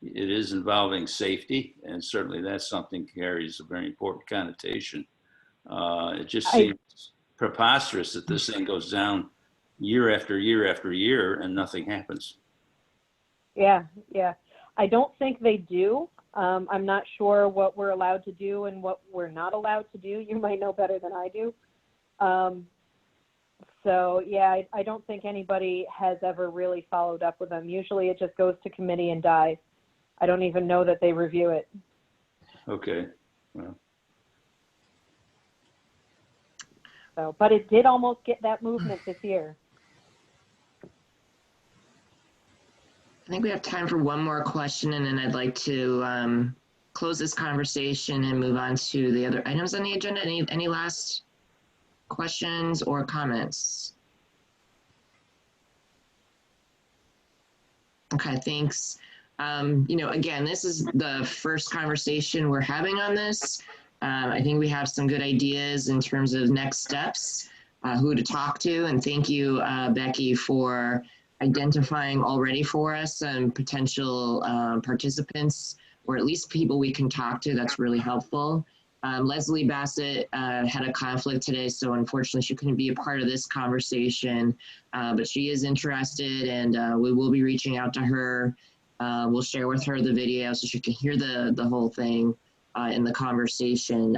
It is involving safety, and certainly that's something carries a very important connotation. It just seems preposterous that this thing goes down year after year after year and nothing happens. Yeah. I don't think they do. I'm not sure what we're allowed to do and what we're not allowed to do. You might know better than I do. So yeah, I don't think anybody has ever really followed up with them. Usually it just goes to committee and dies. I don't even know that they review it. Okay. Well. So, but it did almost get that movement this year. I think we have time for one more question, and then I'd like to close this conversation and move on to the other items on the agenda. Any last questions or comments? Okay, thanks. You know, again, this is the first conversation we're having on this. I think we have some good ideas in terms of next steps, who to talk to, and thank you, Becky, for identifying already for us some potential participants, or at least people we can talk to. That's really helpful. Leslie Bassett had a conflict today, so unfortunately she couldn't be a part of this conversation, but she is interested, and we will be reaching out to her. We'll share with her the video so she can hear the whole thing in the conversation.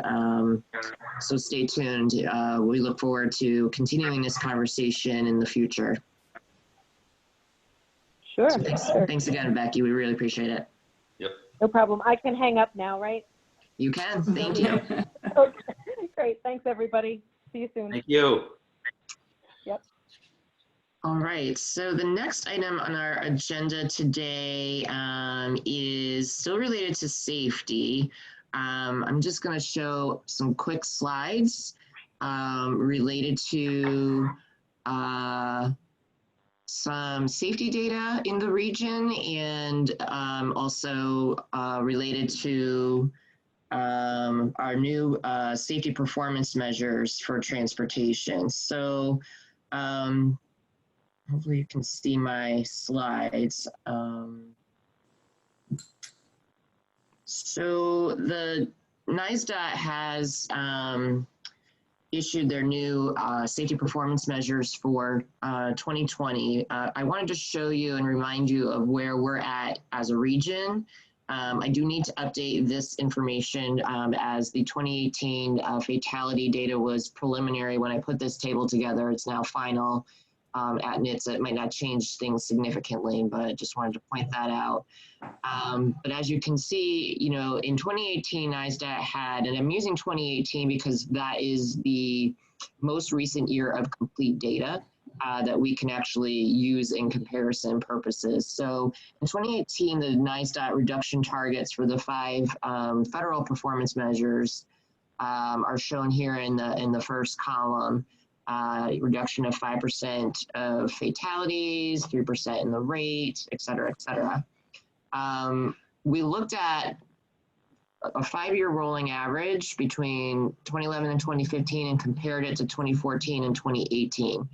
So stay tuned. We look forward to continuing this conversation in the future. Sure. So thanks again, Becky. We really appreciate it. Yep. No problem. I can hang up now, right? You can. Thank you. Okay. Great. Thanks, everybody. See you soon. Thank you. Yep. All right. So the next item on our agenda today is still related to safety. I'm just going to show some quick slides related to some safety data in the region, and also related to our new safety performance measures for transportation. So hopefully you can see my slides. So the NISDOT has issued their new safety performance measures for 2020. I wanted to show you and remind you of where we're at as a region. I do need to update this information as the 2018 fatality data was preliminary when I put this table together. It's now final. at NHTSA. It might not change things significantly, but just wanted to point that out. But as you can see, you know, in 2018, NISDAT had, and I'm using 2018 because that is the most recent year of complete data that we can actually use in comparison purposes. So in 2018, the NISDAT reduction targets for the 5 federal performance measures are shown here in the first column. Reduction of 5% of fatalities, 3% in the rate, et cetera, et cetera. We looked at a 5-year rolling average between 2011 and 2015 and compared it to 2014 and 2018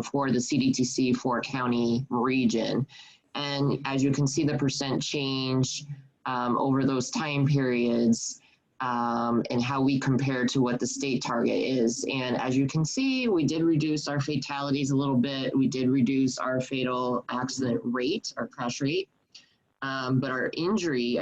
for the CDTC 4-county region. And as you can see, the percent change over those time periods and how we compare to what the state target is. And as you can see, we did reduce our fatalities a little bit. We did reduce our fatal accident rate, our crash rate. But our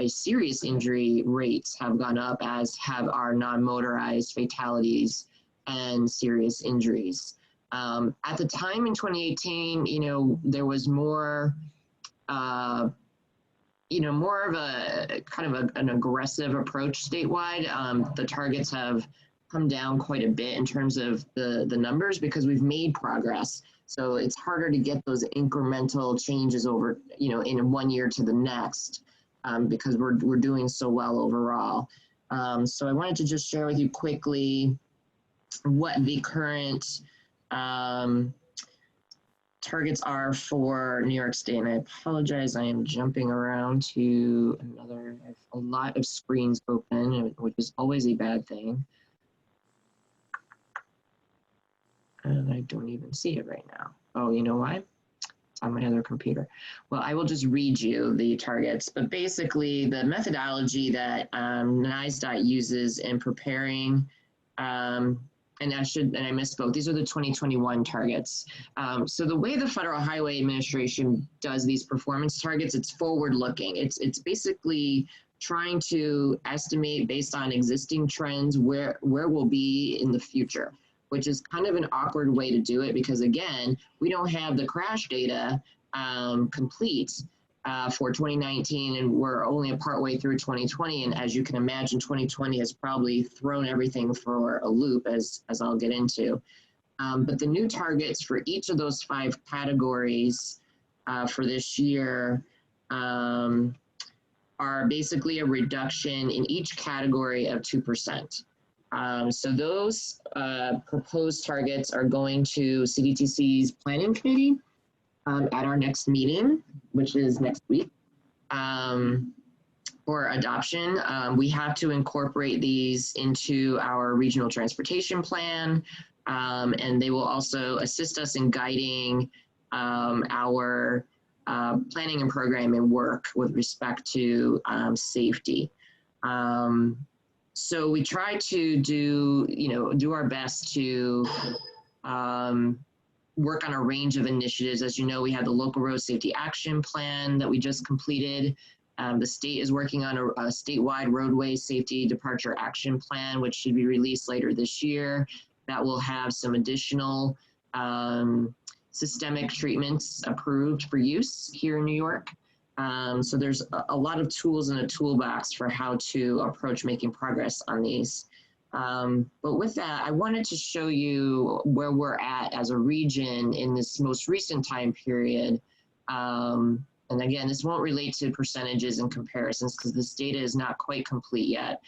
serious injury rates have gone up, as have our non-motorized fatalities and serious injuries. At the time in 2018, you know, there was more, you know, more of a kind of an aggressive approach statewide. The targets have come down quite a bit in terms of the numbers because we've made progress. So it's harder to get those incremental changes over, you know, in 1 year to the next because we're doing so well overall. So I wanted to just share with you quickly what the current targets are for New York State. And I apologize, I am jumping around to another, I have a lot of screens open, which is always a bad thing. And I don't even see it right now. Oh, you know why? It's on my other computer. Well, I will just read you the targets, but basically the methodology that NISDAT uses in preparing, and I misspoke, these are the 2021 targets. So the way the Federal Highway Administration does these performance targets, it's forward-looking. It's basically trying to estimate based on existing trends where we'll be in the future, which is kind of an awkward way to do it because, again, we don't have the crash data complete for 2019, and we're only a part way through 2020. And as you can imagine, 2020 has probably thrown everything for a loop, as I'll get into. But the new targets for each of those 5 categories for this year are basically a reduction in each category of 2%. So those proposed targets are going to CDTC's planning committee at our next meeting, which is next week, for adoption. We have to incorporate these into our regional transportation plan, and they will also assist us in guiding our planning and programming work with respect to safety. So we try to do our best to work on a range of initiatives. As you know, we have the local road safety action plan that we just completed. The state is working on a statewide roadway safety departure action plan, which should be released later this year. That will have some additional systemic treatments approved for use here in New York. So there's a lot of tools in a toolbox for how to approach making progress on these. But with that, I wanted to show you where we're at as a region in this most recent time period. And again, this won't relate to percentages and comparisons because this data is not quite complete yet.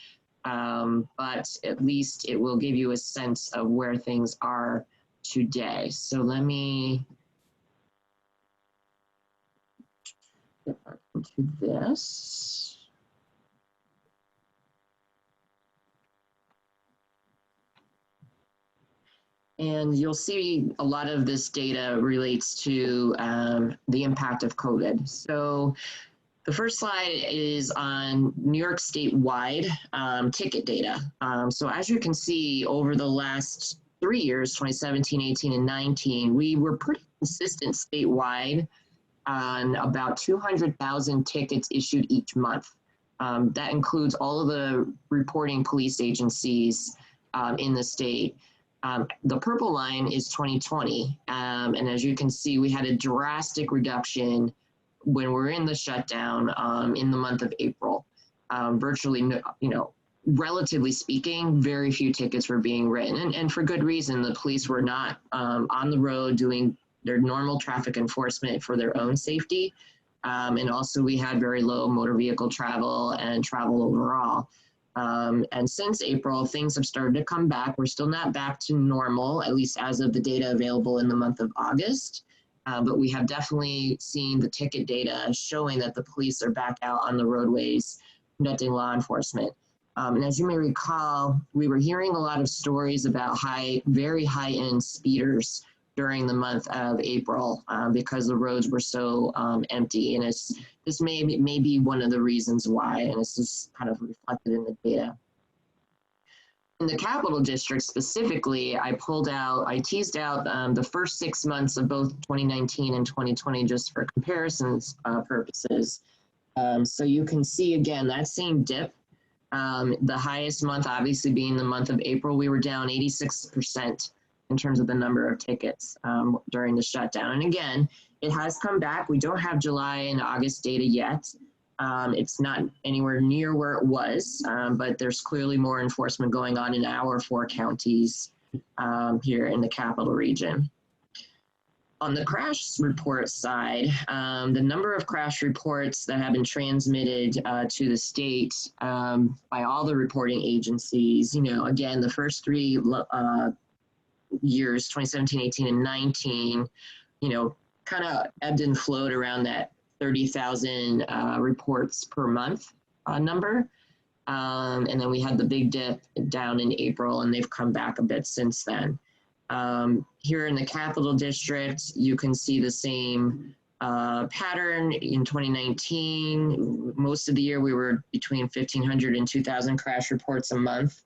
But at least it will give you a sense of where things are today. So let me get back into this. And you'll see a lot of this data relates to the impact of COVID. So the first slide is on New York statewide ticket data. So as you can see, over the last 3 years, 2017, 18, and 19, we were pretty consistent statewide on about 200,000 tickets issued each month. That includes all of the reporting police agencies in the state. The purple line is 2020. And as you can see, we had a drastic reduction when we're in the shutdown in the month of April. Virtually, relatively speaking, very few tickets were being written, and for good reason. The police were not on the road doing their normal traffic enforcement for their own safety. And also we had very low motor vehicle travel and travel overall. And since April, things have started to come back. We're still not back to normal, at least as of the data available in the month of August. But we have definitely seen the ticket data showing that the police are back out on the roadways conducting law enforcement. And as you may recall, we were hearing a lot of stories about very high-end speeders during the month of April because the roads were so empty. And this may be one of the reasons why, and this is kind of reflected in the data. In the Capital District specifically, I teased out the first 6 months of both 2019 and 2020 just for comparisons purposes. So you can see again that same dip. The highest month obviously being the month of April, we were down 86% in terms of the number of tickets during the shutdown. And again, it has come back. We don't have July and August data yet. It's not anywhere near where it was, but there's clearly more enforcement going on in our 4 counties here in the capital region. On the crash report side, the number of crash reports that have been transmitted to the state by all the reporting agencies, again, the first 3 years, 2017, 18, and 19, kind of ebbed and flowed around that 30,000 reports per month number. And then we had the big dip down in April, and they've come back a bit since then. Here in the Capital District, you can see the same pattern in 2019. Most of the year, we were between 1,500 and 2,000 crash reports a month.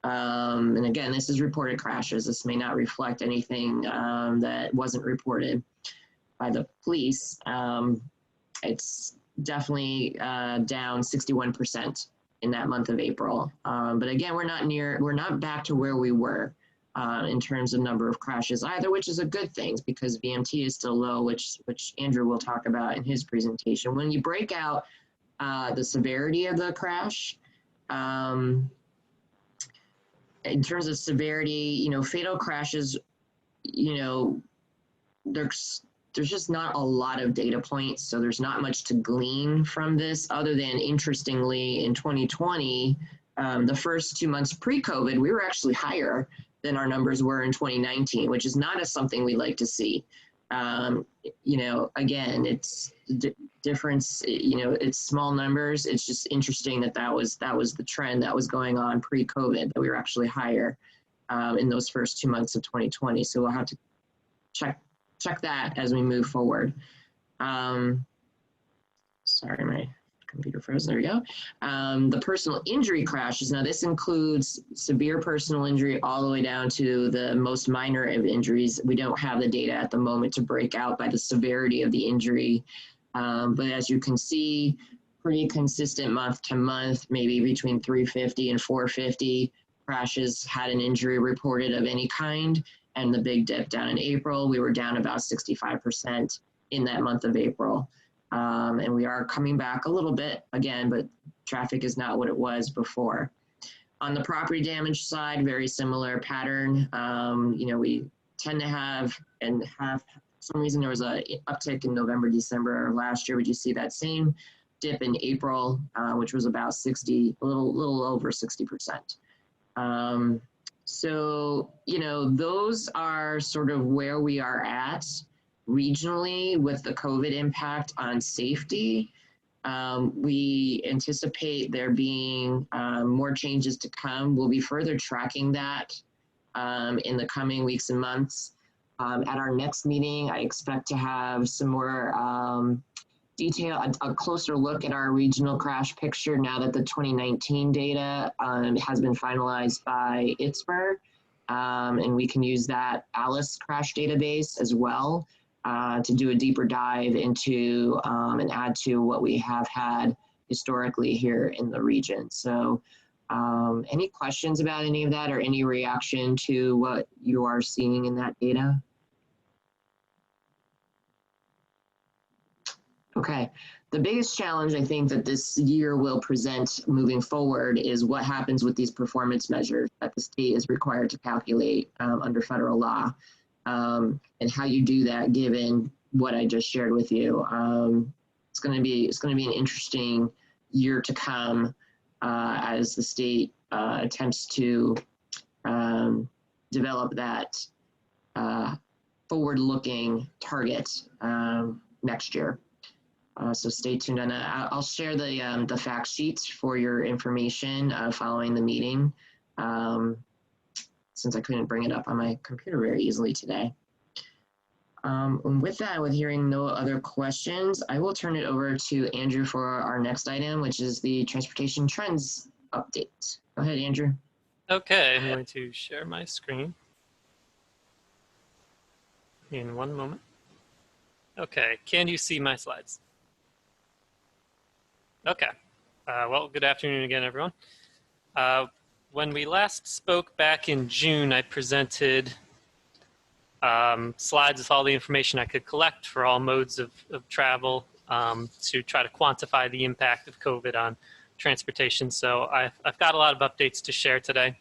And again, this is reported crashes. This may not reflect anything that wasn't reported by the police. It's definitely down 61% in that month of April. But again, we're not back to where we were in terms of number of crashes either, which is a good thing because VMT is still low, which Andrew will talk about in his presentation. When you break out the severity of the crash, in terms of severity, fatal crashes, there's just not a lot of data points, so there's not much to glean from this other than, interestingly, in 2020, the first 2 months pre-COVID, we were actually higher than our numbers were in 2019, which is not something we like to see. Again, it's difference, it's small numbers. It's just interesting that was the trend that was going on pre-COVID, that we were actually higher in those first 2 months of 2020. So we'll have to check that as we move forward. Sorry, my computer froze. There we go. The personal injury crashes. Now, this includes severe personal injury all the way down to the most minor of injuries. We don't have the data at the moment to break out by the severity of the injury. But as you can see, pretty consistent month to month, maybe between 350 and 450 crashes had an injury reported of any kind. And the big dip down in April, we were down about 65% in that month of April. And we are coming back a little bit again, but traffic is not what it was before. On the property damage side, very similar pattern. We tend to have, for some reason there was an uptick in November, December last year. Would you see that same dip in April, which was about a little over 60%. So, those are sort of where we are at regionally with the COVID impact on safety. We anticipate there being more changes to come. We'll be further tracking that in the coming weeks and months. At our next meeting, I expect to have some more detail, a closer look at our regional crash picture now that the 2019 data has been finalized by ITSPR. And we can use that ALICE crash database as well to do a deeper dive into and add to what we have had historically here in the region. So Any questions about any of that or any reaction to what you are seeing in that data? Okay, the biggest challenge I think that this year will present moving forward is what happens with these performance measures that the state is required to calculate under federal law, and how you do that given what I just shared with you. It's going to be an interesting year to come as the state attempts to develop that forward-looking target next year. So stay tuned on that. I'll share the fact sheets for your information following the meeting, since I couldn't bring it up on my computer very easily today. And with that, with hearing no other questions, I will turn it over to Andrew for our next item, which is the transportation trends update. Go ahead, Andrew. Okay, I'm going to share my screen in one moment. Okay, can you see my slides? Okay, well, good afternoon again, everyone. When we last spoke back in June, I presented slides with all the information I could collect for all modes of travel to try to quantify the impact of COVID on transportation. So I've got a lot of updates to share today.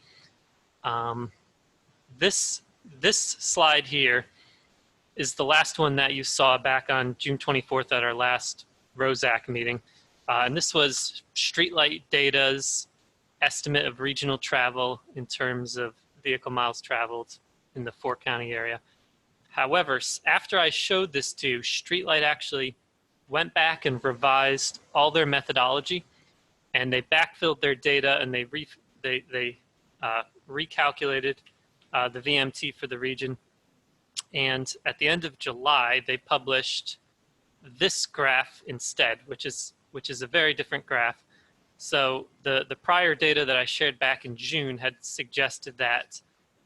This slide here is the last one that you saw back on June 24th at our last ROSAC meeting. And this was Streetlight Data's estimate of regional travel in terms of vehicle miles traveled in the 4-county area. However, after I showed this to you, Streetlight actually went back and revised all their methodology, and they backfilled their data, and they recalculated the VMT for the region. And at the end of July, they published this graph instead, which is a very different graph. So the prior data that I shared back in June had suggested that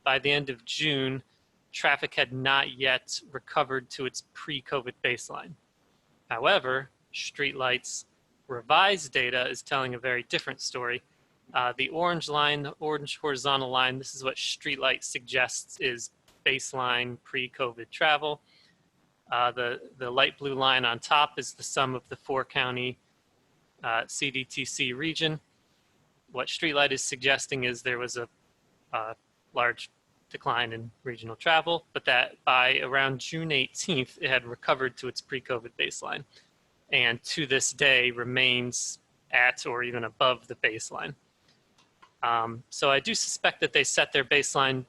by the end of June, traffic had not yet recovered to its pre-COVID baseline. However, Streetlight's revised data is telling a very different story. The orange line, the orange horizontal line, this is what Streetlight suggests is baseline pre-COVID travel. The light blue line on top is the sum of the 4-county CDTC region. What Streetlight is suggesting is there was a large decline in regional travel, but that by around June 18th, it had recovered to its pre-COVID baseline, and to this day remains at or even above the baseline. So I do suspect that they set their baseline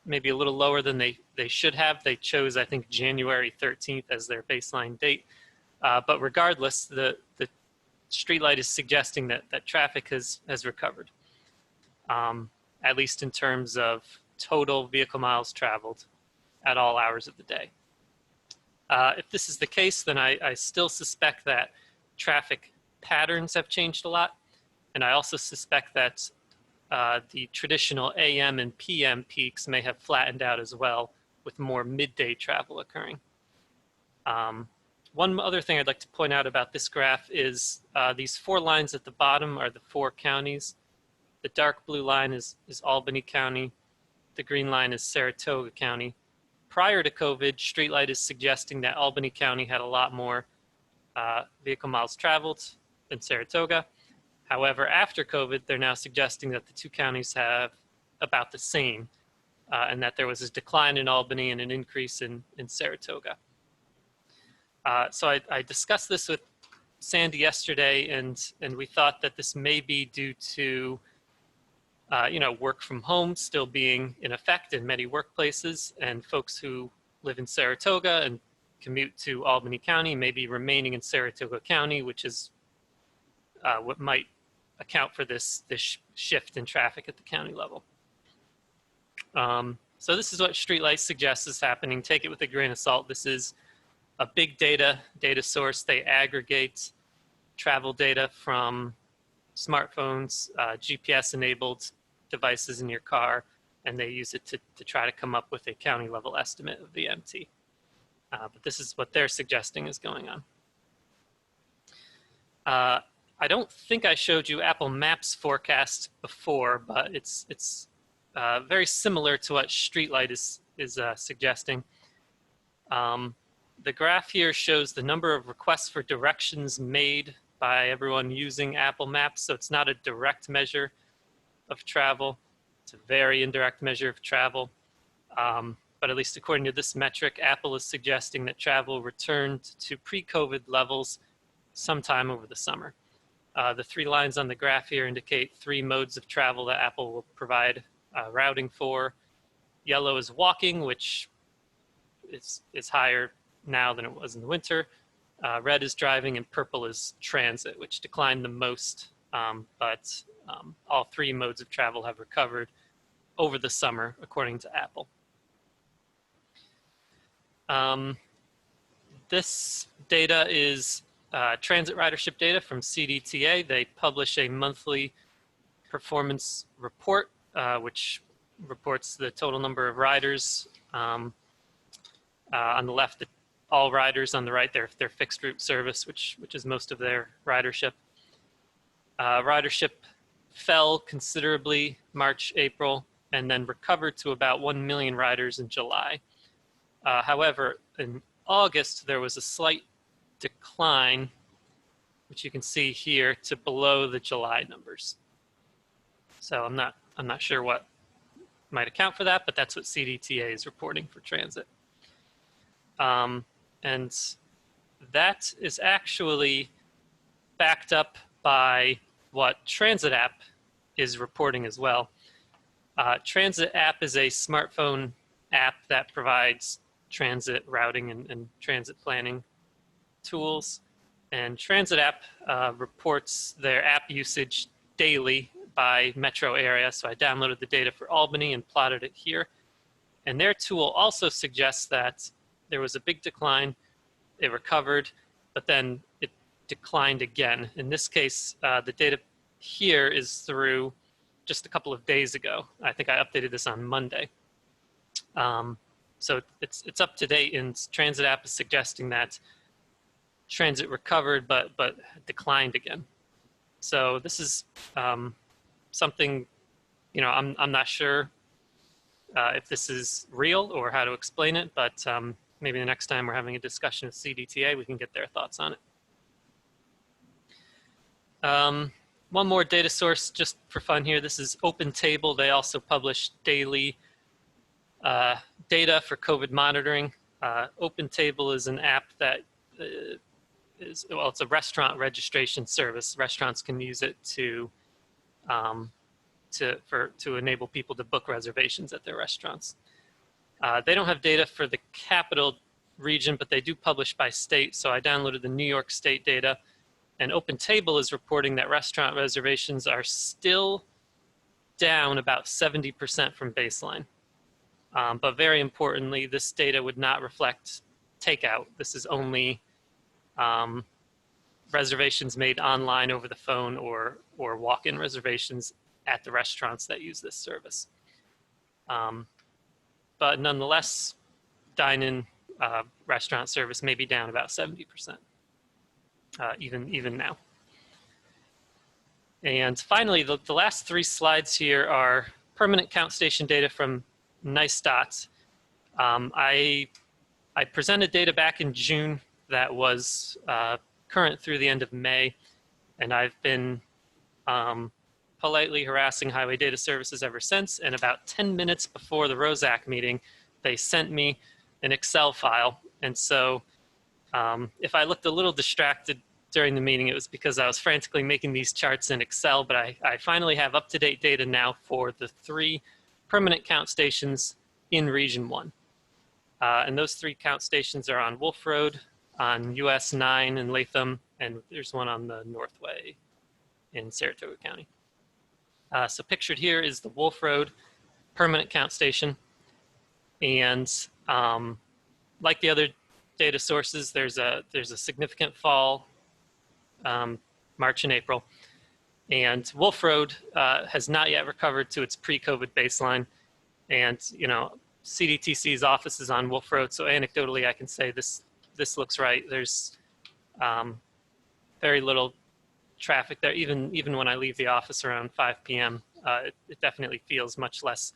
maybe a little lower than they should have. They chose, I think, January 13th as their baseline date. But regardless, the Streetlight is suggesting that traffic has recovered, at least in terms of total vehicle miles traveled at all hours of the day. If this is the case, then I still suspect that traffic patterns have changed a lot. And I also suspect that the traditional AM and PM peaks may have flattened out as well, with more midday travel occurring. One other thing I'd like to point out about this graph is these 4 lines at the bottom are the 4 counties. The dark blue line is Albany County. The green line is Saratoga County. Prior to COVID, Streetlight is suggesting that Albany County had a lot more vehicle miles traveled than Saratoga. However, after COVID, they're now suggesting that the 2 counties have about the same, and that there was a decline in Albany and an increase in Saratoga. So I discussed this with Sandy yesterday, and we thought that this may be due to work from home still being in effect in many workplaces, and folks who live in Saratoga and commute to Albany County may be remaining in Saratoga County, which is what might account for this shift in traffic at the county level. So this is what Streetlight suggests is happening. Take it with a grain of salt. This is a big data source. They aggregate travel data from smartphones, GPS-enabled devices in your car, and they use it to try to come up with a county level estimate of VMT. But this is what they're suggesting is going on. I don't think I showed you Apple Maps forecast before, but it's very similar to what Streetlight is suggesting. The graph here shows the number of requests for directions made by everyone using Apple Maps. So it's not a direct measure of travel. It's a very indirect measure of travel. But at least according to this metric, Apple is suggesting that travel returned to pre-COVID levels sometime over the summer. The 3 lines on the graph here indicate 3 modes of travel that Apple will provide routing for. Yellow is walking, which is higher now than it was in the winter. Red is driving, and purple is transit, which declined the most. But all 3 modes of travel have recovered over the summer, according to Apple. This data is transit ridership data from CDTA. They publish a monthly performance report, which reports the total number of riders. On the left, all riders. On the right, their fixed route service, which is most of their ridership. Ridership fell considerably March, April, and then recovered to about 1 million riders in July. However, in August, there was a slight decline, which you can see here, to below the July numbers. So I'm not sure what might account for that, but that's what CDTA is reporting for transit. And that is actually backed up by what Transit App is reporting as well. Transit App is a smartphone app that provides transit routing and transit planning tools. And Transit App reports their app usage daily by metro area. So I downloaded the data for Albany and plotted it here. And their tool also suggests that there was a big decline, it recovered, but then it declined again. In this case, the data here is through just a couple of days ago. I think I updated this on Monday. So it's up to date, and Transit App is suggesting that transit recovered, but declined again. So this is something, I'm not sure if this is real or how to explain it, but maybe the next time we're having a discussion with CDTA, we can get their thoughts on it. One more data source just for fun here. This is OpenTable. They also publish daily data for COVID monitoring. OpenTable is an app that it's a restaurant registration service. Restaurants can use it to enable people to book reservations at their restaurants. They don't have data for the capital region, but they do publish by state. So I downloaded the New York State data, and OpenTable is reporting that restaurant reservations are still down about 70% from baseline. But very importantly, this data would not reflect takeout. This is only reservations made online over the phone or walk-in reservations at the restaurants that use this service. But nonetheless, dine-in restaurant service may be down about 70%, even now. And finally, the last 3 slides here are permanent count station data from NICE. I presented data back in June that was current through the end of May, and I've been politely harassing Highway Data Services ever since. And about 10 minutes before the ROSAC meeting, they sent me an Excel file. And so if I looked a little distracted during the meeting, it was because I was frantically making these charts in Excel, but I finally have up-to-date data now for the 3 permanent count stations in Region 1. And those 3 count stations are on Wolf Road, on US 9 in Latham, and there's one on the Northway in Saratoga County. So pictured here is the Wolf Road permanent count station. And like the other data sources, there's a significant fall March and April. And Wolf Road has not yet recovered to its pre-COVID baseline. And CDTC's office is on Wolf Road, so anecdotally I can say this looks right. There's very little traffic there. Even when I leave the office around 5 p.m., it definitely feels much less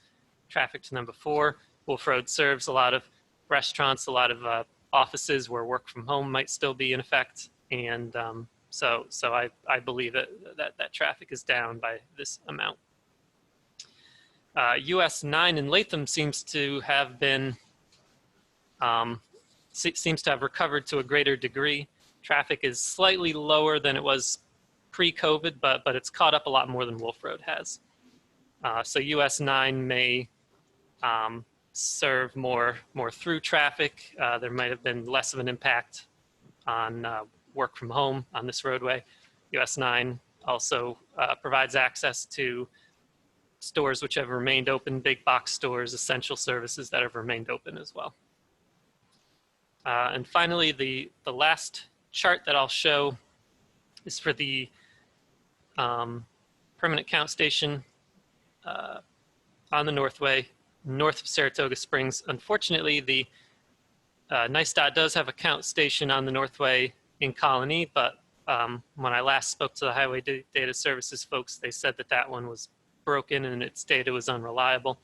traffic than before. Wolf Road serves a lot of restaurants, a lot of offices where work from home might still be in effect, and so I believe that traffic is down by this amount. US 9 in Latham seems to have been seems to have recovered to a greater degree. Traffic is slightly lower than it was pre-COVID, but it's caught up a lot more than Wolf Road has. So US 9 may serve more through traffic. There might have been less of an impact on work from home on this roadway. US 9 also provides access to stores which have remained open, big box stores, essential services that have remained open as well. And finally, the last chart that I'll show is for the permanent count station on the Northway, north of Saratoga Springs. Unfortunately, the NICEDOT does have a count station on the Northway in Colony, but when I last spoke to the Highway Data Services folks, they said that one was broken and its data was unreliable.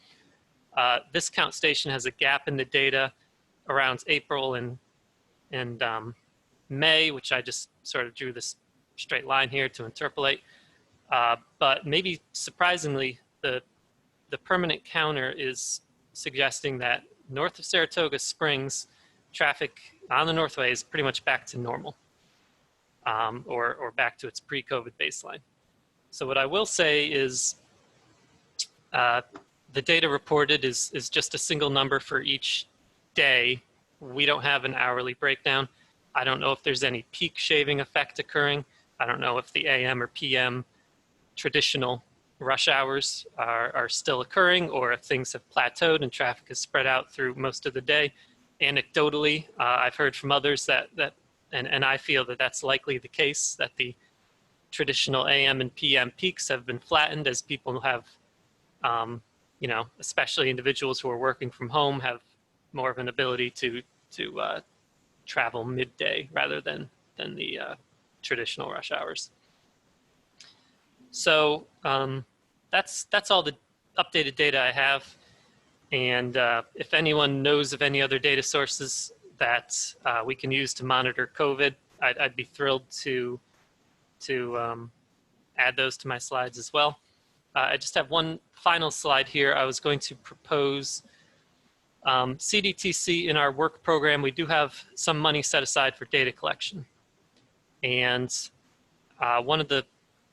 This count station has a gap in the data around April and May, which I just sort of drew this straight line here to interpolate. But maybe surprisingly, the permanent counter is suggesting that north of Saratoga Springs, traffic on the Northway is pretty much back to normal, or back to its pre-COVID baseline. So what I will say is the data reported is just a single number for each day. We don't have an hourly breakdown. I don't know if there's any peak shaving effect occurring. I don't know if the AM or PM traditional rush hours are still occurring, or if things have plateaued and traffic is spread out through most of the day. Anecdotally, I've heard from others and I feel that that's likely the case, that the traditional AM and PM peaks have been flattened as people have, especially individuals who are working from home, have more of an ability to travel midday rather than the traditional rush hours. So that's all the updated data I have. And if anyone knows of any other data sources that we can use to monitor COVID, I'd be thrilled to add those to my slides as well. I just have one final slide here. I was going to propose CDTC in our work program. We do have some money set aside for data collection. And one of the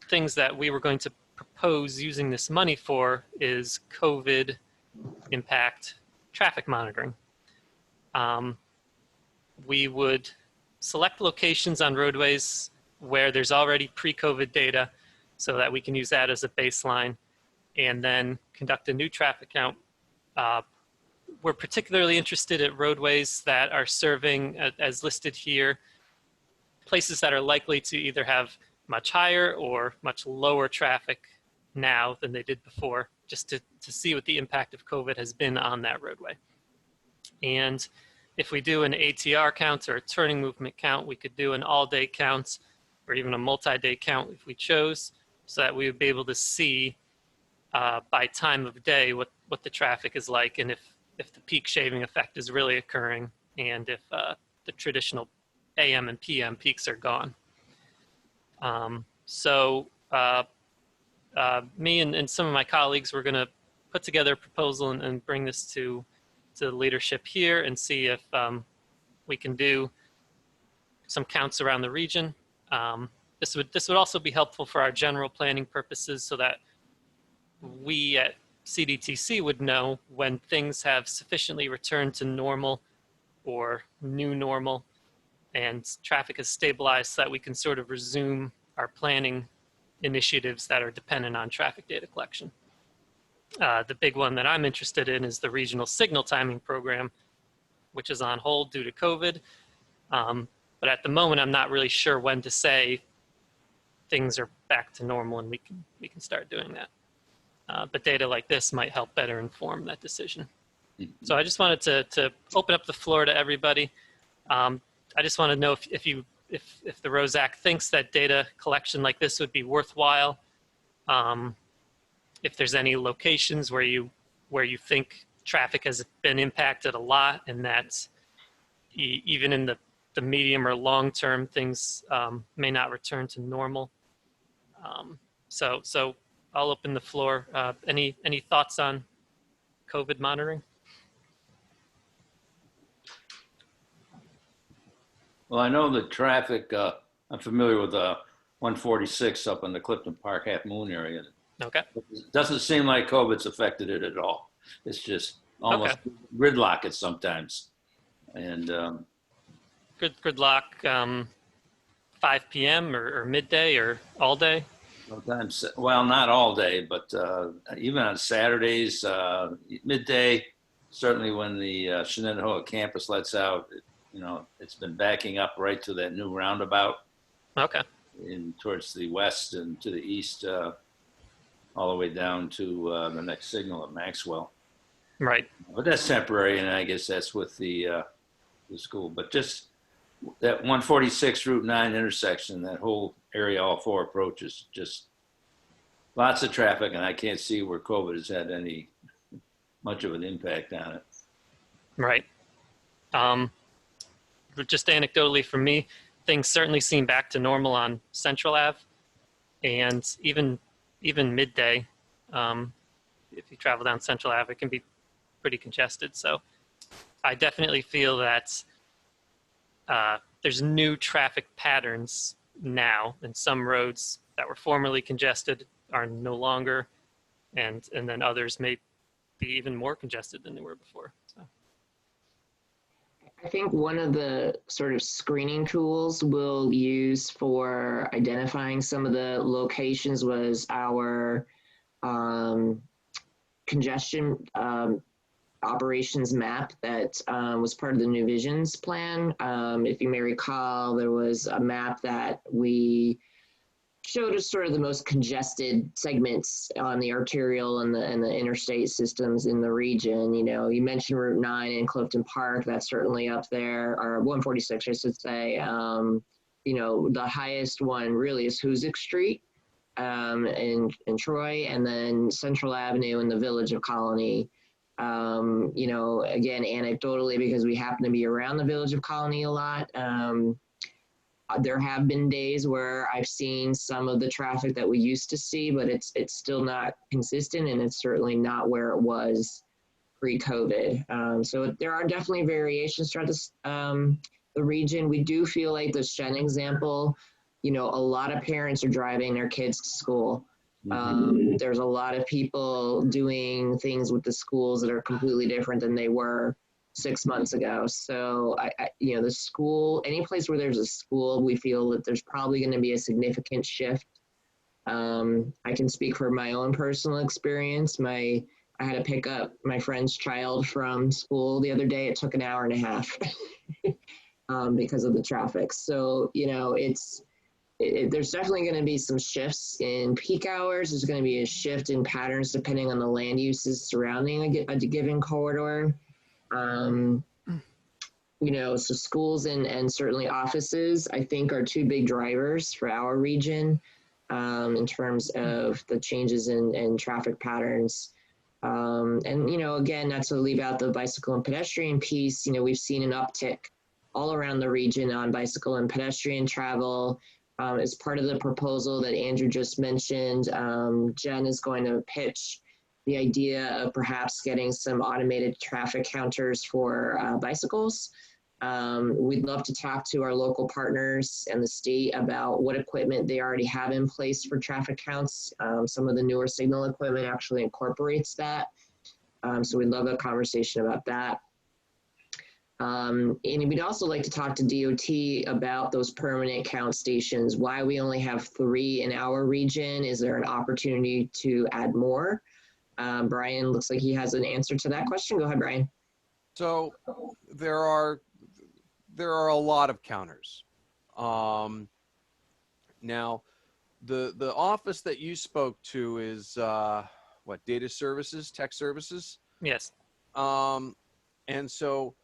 things that we were going to propose using this money for is COVID impact traffic monitoring. We would select locations on roadways where there's already pre-COVID data so that we can use that as a baseline, and then conduct a new traffic count. We're particularly interested at roadways that are serving, as listed here, places that are likely to either have much higher or much lower traffic now than they did before, just to see what the impact of COVID has been on that roadway. And if we do an ATR count or a turning movement count, we could do an all-day count or even a multi-day count if we chose, so that we would be able to see by time of day what the traffic is like, and if the peak shaving effect is really occurring, and if the traditional AM and PM peaks are gone. Me and some of my colleagues were going to put together a proposal and bring this to the leadership here and see if we can do some counts around the region. This would also be helpful for our general planning purposes, so that we at CDTC would know when things have sufficiently returned to normal or new normal and traffic is stabilized, so that we can sort of resume our planning initiatives that are dependent on traffic data collection. The big one that I'm interested in is the regional signal timing program, which is on hold due to COVID. But at the moment, I'm not really sure when to say things are back to normal and we can start doing that. But data like this might help better inform that decision. So I just wanted to open up the floor to everybody. I just want to know if you if the ROSAC thinks that data collection like this would be worthwhile, if there's any locations where you think traffic has been impacted a lot, and that even in the medium or long term, things may not return to normal. So I'll open the floor. Any thoughts on COVID monitoring? Well, I know the traffic, I'm familiar with 146 up in the Clifton Park-Halfmoon area. Okay. It doesn't seem like COVID's affected it at all. It's just almost gridlock it sometimes. And Gridlock, 5 p.m. or midday or all day? sometimes, well, not all day, but even on Saturdays, midday, certainly when the Shenandoah campus lets out, it's been backing up right to that new roundabout. Okay. In towards the west and to the east, all the way down to the next signal at Maxwell. Right. But that's temporary, and I guess that's with the school. But just that 146 Route 9 intersection, that whole area, all four approaches, just lots of traffic, and I can't see where COVID has had any much of an impact on it. Right. Just anecdotally for me, things certainly seem back to normal on Central Ave, and even midday. If you travel down Central Ave, it can be pretty congested. So I definitely feel that there's new traffic patterns now, and some roads that were formerly congested are no longer, and then others may be even more congested than they were before. So. I think one of the sort of screening tools we'll use for identifying some of the locations was our congestion operations map that was part of the New Visions plan. If you may recall, there was a map that we showed us sort of the most congested segments on the arterial and the interstate systems in the region. You mentioned Route 9 in Clifton Park, that's certainly up there, or 146, I should say. The highest one really is Hoosick Street in Troy, and then Central Avenue in the Village of Colony. Again, anecdotally, because we happen to be around the Village of Colony a lot, there have been days where I've seen some of the traffic that we used to see, but it's still not consistent, and it's certainly not where it was pre-COVID. So there are definitely variations throughout the region. We do feel like the Shen example, a lot of parents are driving their kids to school. There's a lot of people doing things with the schools that are completely different than they were 6 months ago. So the school, any place where there's a school, we feel that there's probably going to be a significant shift. I can speak for my own personal experience. I had to pick up my friend's child from school the other day. It took an hour and a half because of the traffic. So, there's definitely going to be some shifts in peak hours. There's going to be a shift in patterns depending on the land uses surrounding a given corridor. So schools and certainly offices, I think, are two big drivers for our region in terms of the changes in traffic patterns. Again, not to leave out the bicycle and pedestrian piece, we've seen an uptick all around the region on bicycle and pedestrian travel. As part of the proposal that Andrew just mentioned, Jen is going to pitch the idea of perhaps getting some automated traffic counters for bicycles. We'd love to talk to our local partners and the state about what equipment they already have in place for traffic counts. Some of the newer signal equipment actually incorporates that. So we'd love a conversation about that. And we'd also like to talk to DOT about those permanent count stations, why we only have 3 in our region. Is there an opportunity to add more? Brian looks like he has an answer to that question. Go ahead, Brian. So there are a lot of counters. Now, the office that you spoke to is what, data services, tech services? Yes. And so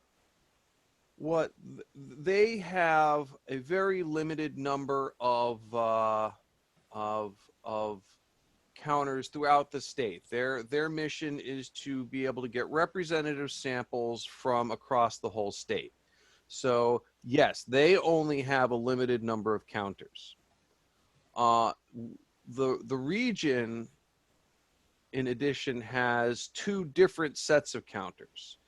they have a very limited number of counters throughout the state. Their mission is to be able to get representative samples from across the whole state. So yes, they only have a limited number of counters. The region, in addition, has two different sets of counters.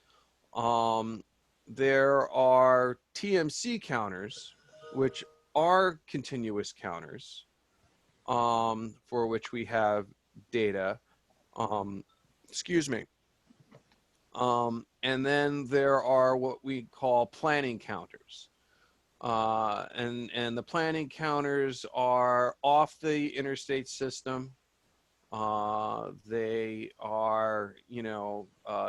There are TMC counters, which are continuous counters, for which we have data. Excuse me. And then there are what we call planning counters. And the planning counters are off the interstate system. They are,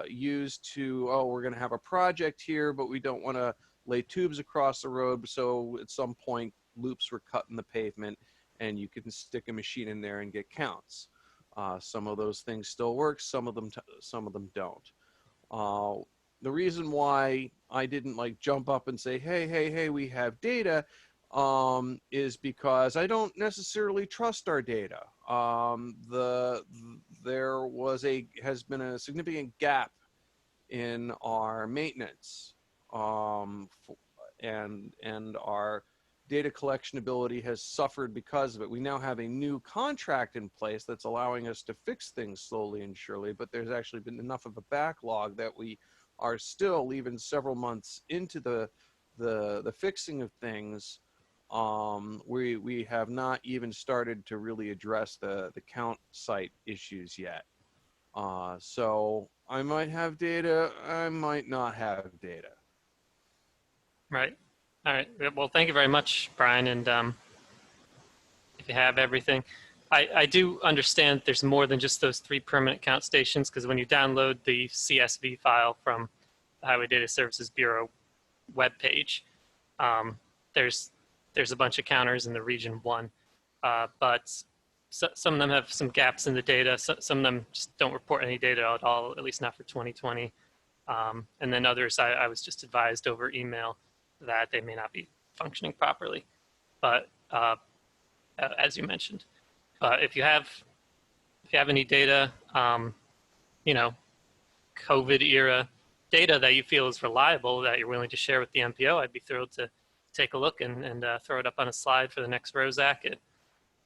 used to, oh, we're going to have a project here, but we don't want to lay tubes across the road. So at some point, loops were cut in the pavement, and you can stick a machine in there and get counts. Some of those things still work. Some of them don't. The reason why I didn't jump up and say, hey, we have data, is because I don't necessarily trust our data. There has been a significant gap in our maintenance, and our data collection ability has suffered because of it. We now have a new contract in place that's allowing us to fix things slowly and surely, but there's actually been enough of a backlog that we are still even several months into the fixing of things. We have not even started to really address the count site issues yet. So I might have data, I might not have data. Right. All right. Well, thank you very much, Brian. And if you have everything, I do understand there's more than just those 3 permanent count stations, because when you download the CSV file from the Highway Data Services Bureau webpage, there's a bunch of counters in the region 1, but some of them have some gaps in the data. Some of them just don't report any data at all, at least not for 2020. And then others, I was just advised over email that they may not be functioning properly. But as you mentioned, if you have any data, COVID era data that you feel is reliable, that you're willing to share with the MPO, I'd be thrilled to take a look and throw it up on a slide for the next ROSAC. It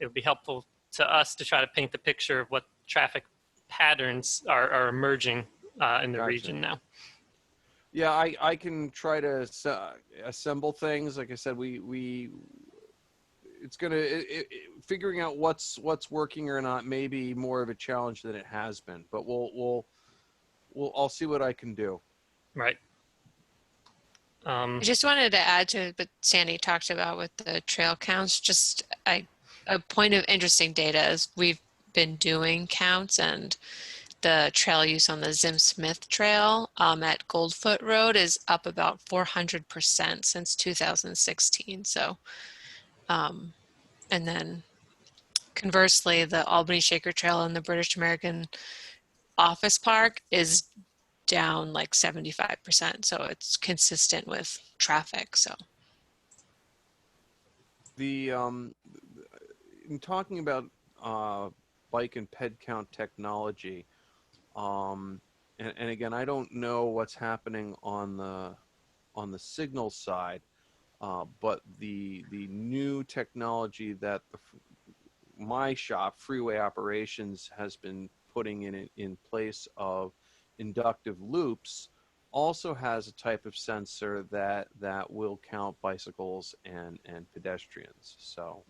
would be helpful to us to try to paint the picture of what traffic patterns are emerging in the region now. Yeah, I can try to assemble things. Like I said, it's figuring out what's working or not may be more of a challenge than it has been. But I'll see what I can do. Right. I just wanted to add to what Sandy talked about with the trail counts. Just a point of interesting data is we've been doing counts, and the trail use on the Zim Smith Trail at Goldfoot Road is up about 400% since 2016. So, and then conversely, the Albany Shaker Trail and the British American Office Park is down like 75%. So it's consistent with traffic. So in talking about bike and ped count technology, and again, I don't know what's happening on the signal side, but the new technology that my shop, Freeway Operations, has been putting in place of inductive loops also has a type of sensor that will count bicycles and pedestrians. So,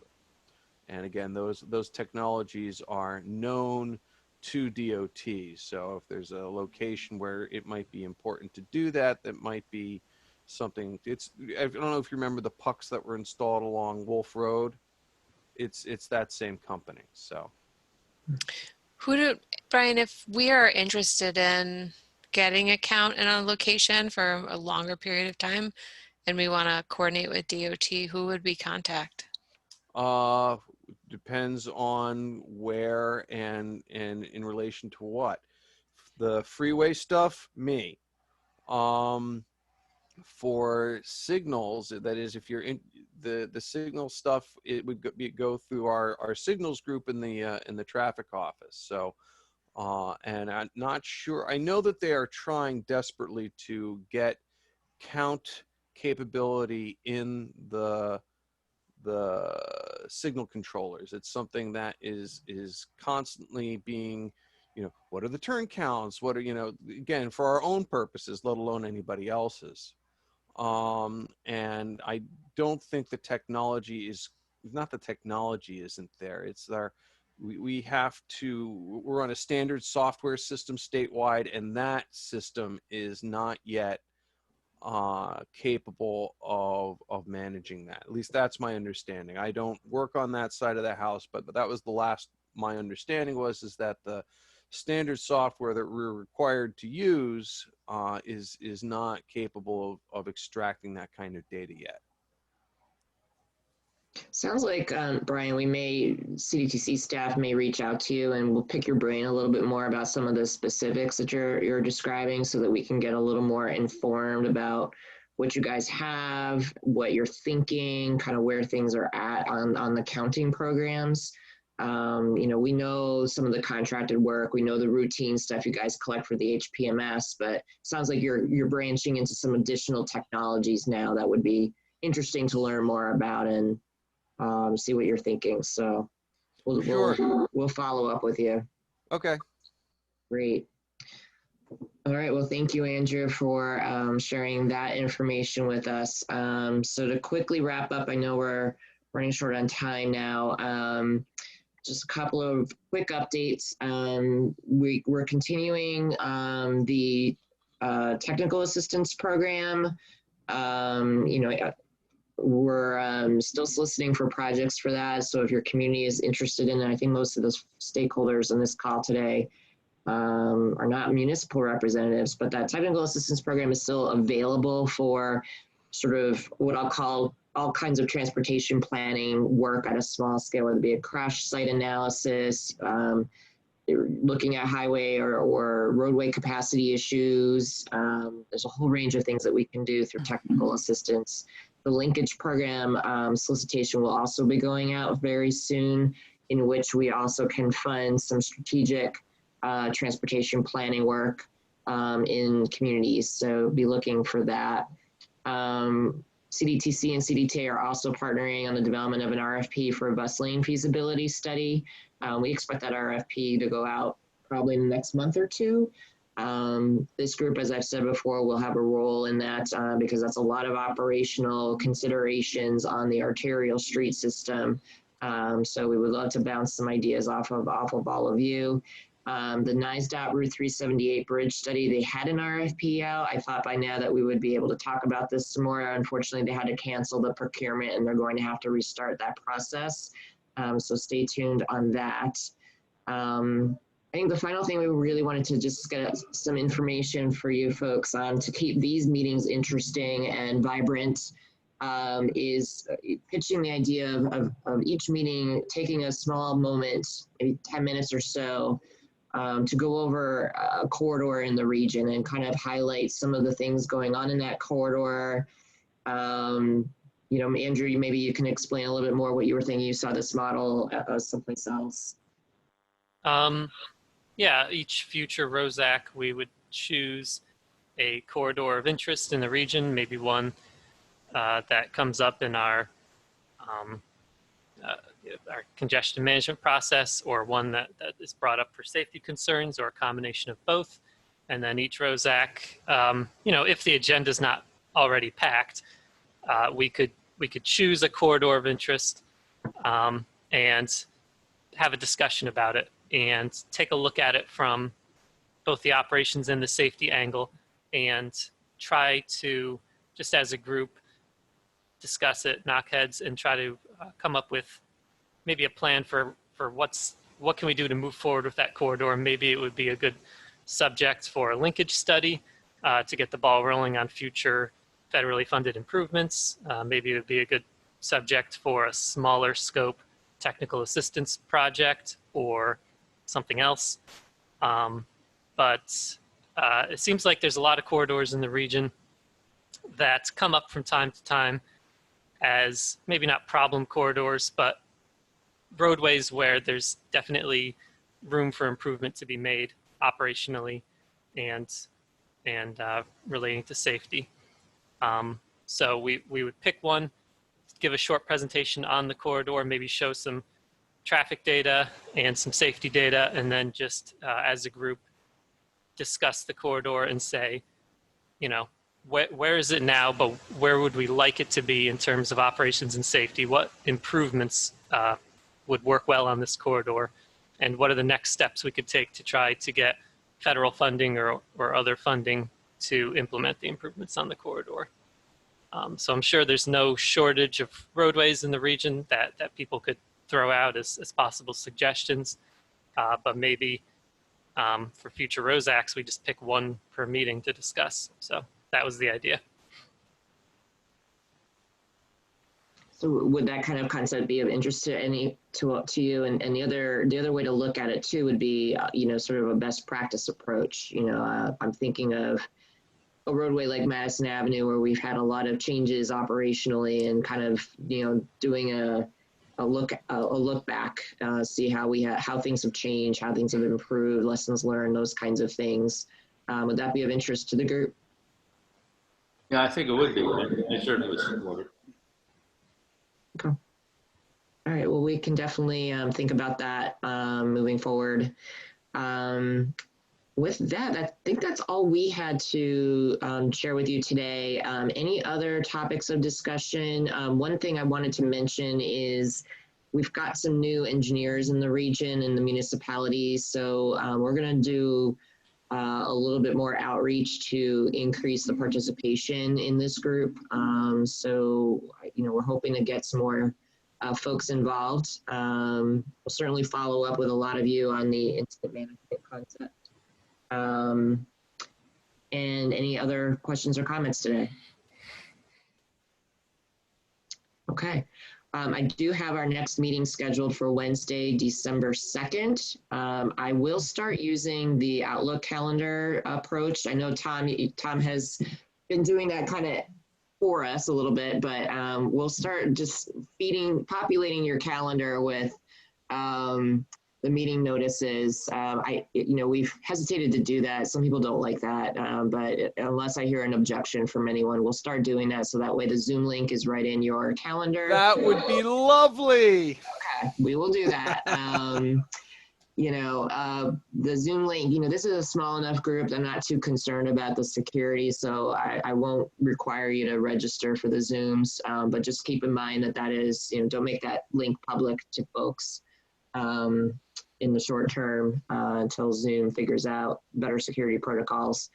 and again, those technologies are known to DOT. So if there's a location where it might be important to do that might be something. I don't know if you remember the pucks that were installed along Wolf Road. It's that same company. So, Brian, if we are interested in getting a count in a location for a longer period of time, and we want to coordinate with DOT, who would we contact? Depends on where and in relation to what. The freeway stuff, me. for signals. That is, if you're in the signal stuff, it would go through our signals group in the traffic office. So, and I'm not sure. I know that they are trying desperately to get count capability in the signal controllers. It's something that is constantly being, what are the turn counts? What are, again, for our own purposes, let alone anybody else's. And I don't think the technology is, not the technology isn't there. It's there. We have to, we're on a standard software system statewide, and that system is not yet capable of managing that. At least that's my understanding. I don't work on that side of the house, but that was the last my understanding is that the standard software that we're required to use is not capable of extracting that kind of data yet. Sounds like, Brian, CDTC staff may reach out to you and we'll pick your brain a little bit more about some of the specifics that you're describing so that we can get a little more informed about what you guys have, what you're thinking, kind of where things are at on the counting programs. We know some of the contracted work, we know the routine stuff you guys collect for the HPMS, but it sounds like you're branching into some additional technologies now that would be interesting to learn more about and see what you're thinking. So we'll follow up with you. Okay. Great. All right. Well, thank you, Andrew, for sharing that information with us. So to quickly wrap up, I know we're running short on time now. Just a couple of quick updates. We're continuing the technical assistance program. We're still soliciting for projects for that. So if your community is interested in it, I think most of the stakeholders on this call today are not municipal representatives, but that technical assistance program is still available for sort of what I'll call all kinds of transportation planning work at a small scale, whether it be a crash site analysis, looking at highway or roadway capacity issues. There's a whole range of things that we can do through technical assistance. The linkage program solicitation will also be going out very soon, in which we also can fund some strategic transportation planning work in communities. So be looking for that. CDTC and CDTA are also partnering on the development of an RFP for a bus lane feasibility study. We expect that RFP to go out probably in the next month or two. This group, as I've said before, will have a role in that because that's a lot of operational considerations on the arterial street system. So we would love to bounce some ideas off of all of you. The NISDOT Route 378 bridge study, they had an RFP out. I thought by now that we would be able to talk about this some more. Unfortunately, they had to cancel the procurement and they're going to have to restart that process. So stay tuned on that. I think the final thing we really wanted to just get some information for you folks on to keep these meetings interesting and vibrant is pitching the idea of each meeting, taking a small moment, maybe 10 minutes or so, to go over a corridor in the region and kind of highlight some of the things going on in that corridor. Andrew, maybe you can explain a little bit more what you were thinking. You saw this model someplace else. Yeah, each future ROSAC, we would choose a corridor of interest in the region, maybe one that comes up in our congestion management process, or one that is brought up for safety concerns, or a combination of both. And then each ROSAC, if the agenda is not already packed, we could choose a corridor of interest and have a discussion about it and take a look at it from both the operations and the safety angle, and try to, just as a group, discuss it, knock heads, and try to come up with maybe a plan for what can we do to move forward with that corridor. Maybe it would be a good subject for a linkage study to get the ball rolling on future federally funded improvements. Maybe it would be a good subject for a smaller scope technical assistance project or something else. But it seems like there's a lot of corridors in the region. that come up from time to time as maybe not problem corridors, but roadways where there's definitely room for improvement to be made operationally and relating to safety. So we would pick one, give a short presentation on the corridor, maybe show some traffic data and some safety data, and then just as a group discuss the corridor and say, you know, where is it now, but where would we like it to be in terms of operations and safety? What improvements would work well on this corridor? And what are the next steps we could take to try to get federal funding or other funding to implement the improvements on the corridor? So I'm sure there's no shortage of roadways in the region that people could throw out as possible suggestions, but maybe for future ROSACs, we just pick one per meeting to discuss. So that was the idea. So would that kind of concept be of interest to you? And the other way to look at it too would be, you know, sort of a best practice approach. You know, I'm thinking of a roadway like Madison Avenue where we've had a lot of changes operationally and kind of, you know, doing a look back, see how things have changed, how things have improved, lessons learned, those kinds of things. Would that be of interest to the group? Yeah, I think it would be. I certainly would support it. Okay. All right. Well, we can definitely think about that moving forward. With that, I think that's all we had to share with you today. Any other topics of discussion? One thing I wanted to mention is we've got some new engineers in the region and the municipalities. So we're going to do a little bit more outreach to increase the participation in this group. So, you know, we're hoping to get some more folks involved. We'll certainly follow up with a lot of you on the incident management concept. And any other questions or comments today? Okay. I do have our next meeting scheduled for Wednesday, December 2nd. I will start using the Outlook calendar approach. I know Tom has been doing that kind of for us a little bit, but we'll start just populating your calendar with the meeting notices. We've hesitated to do that. Some people don't like that, but unless I hear an objection from anyone, we'll start doing that. So that way the Zoom link is right in your calendar. That would be lovely. Okay, we will do that. The Zoom link, this is a small enough group. I'm not too concerned about the security, so I won't require you to register for the Zooms, but just keep in mind that is, don't make that link public to folks in the short term until Zoom figures out better security protocols.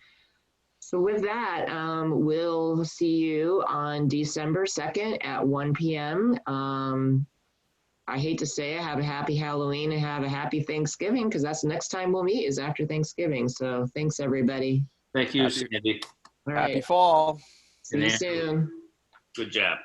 So with that, we'll see you on December 2nd at 1 p.m. I hate to say it, have a happy Halloween and have a happy Thanksgiving, because that's the next time we'll meet is after Thanksgiving. So thanks, everybody. Thank you, Sandy. All right. Happy fall. See you soon. Good job.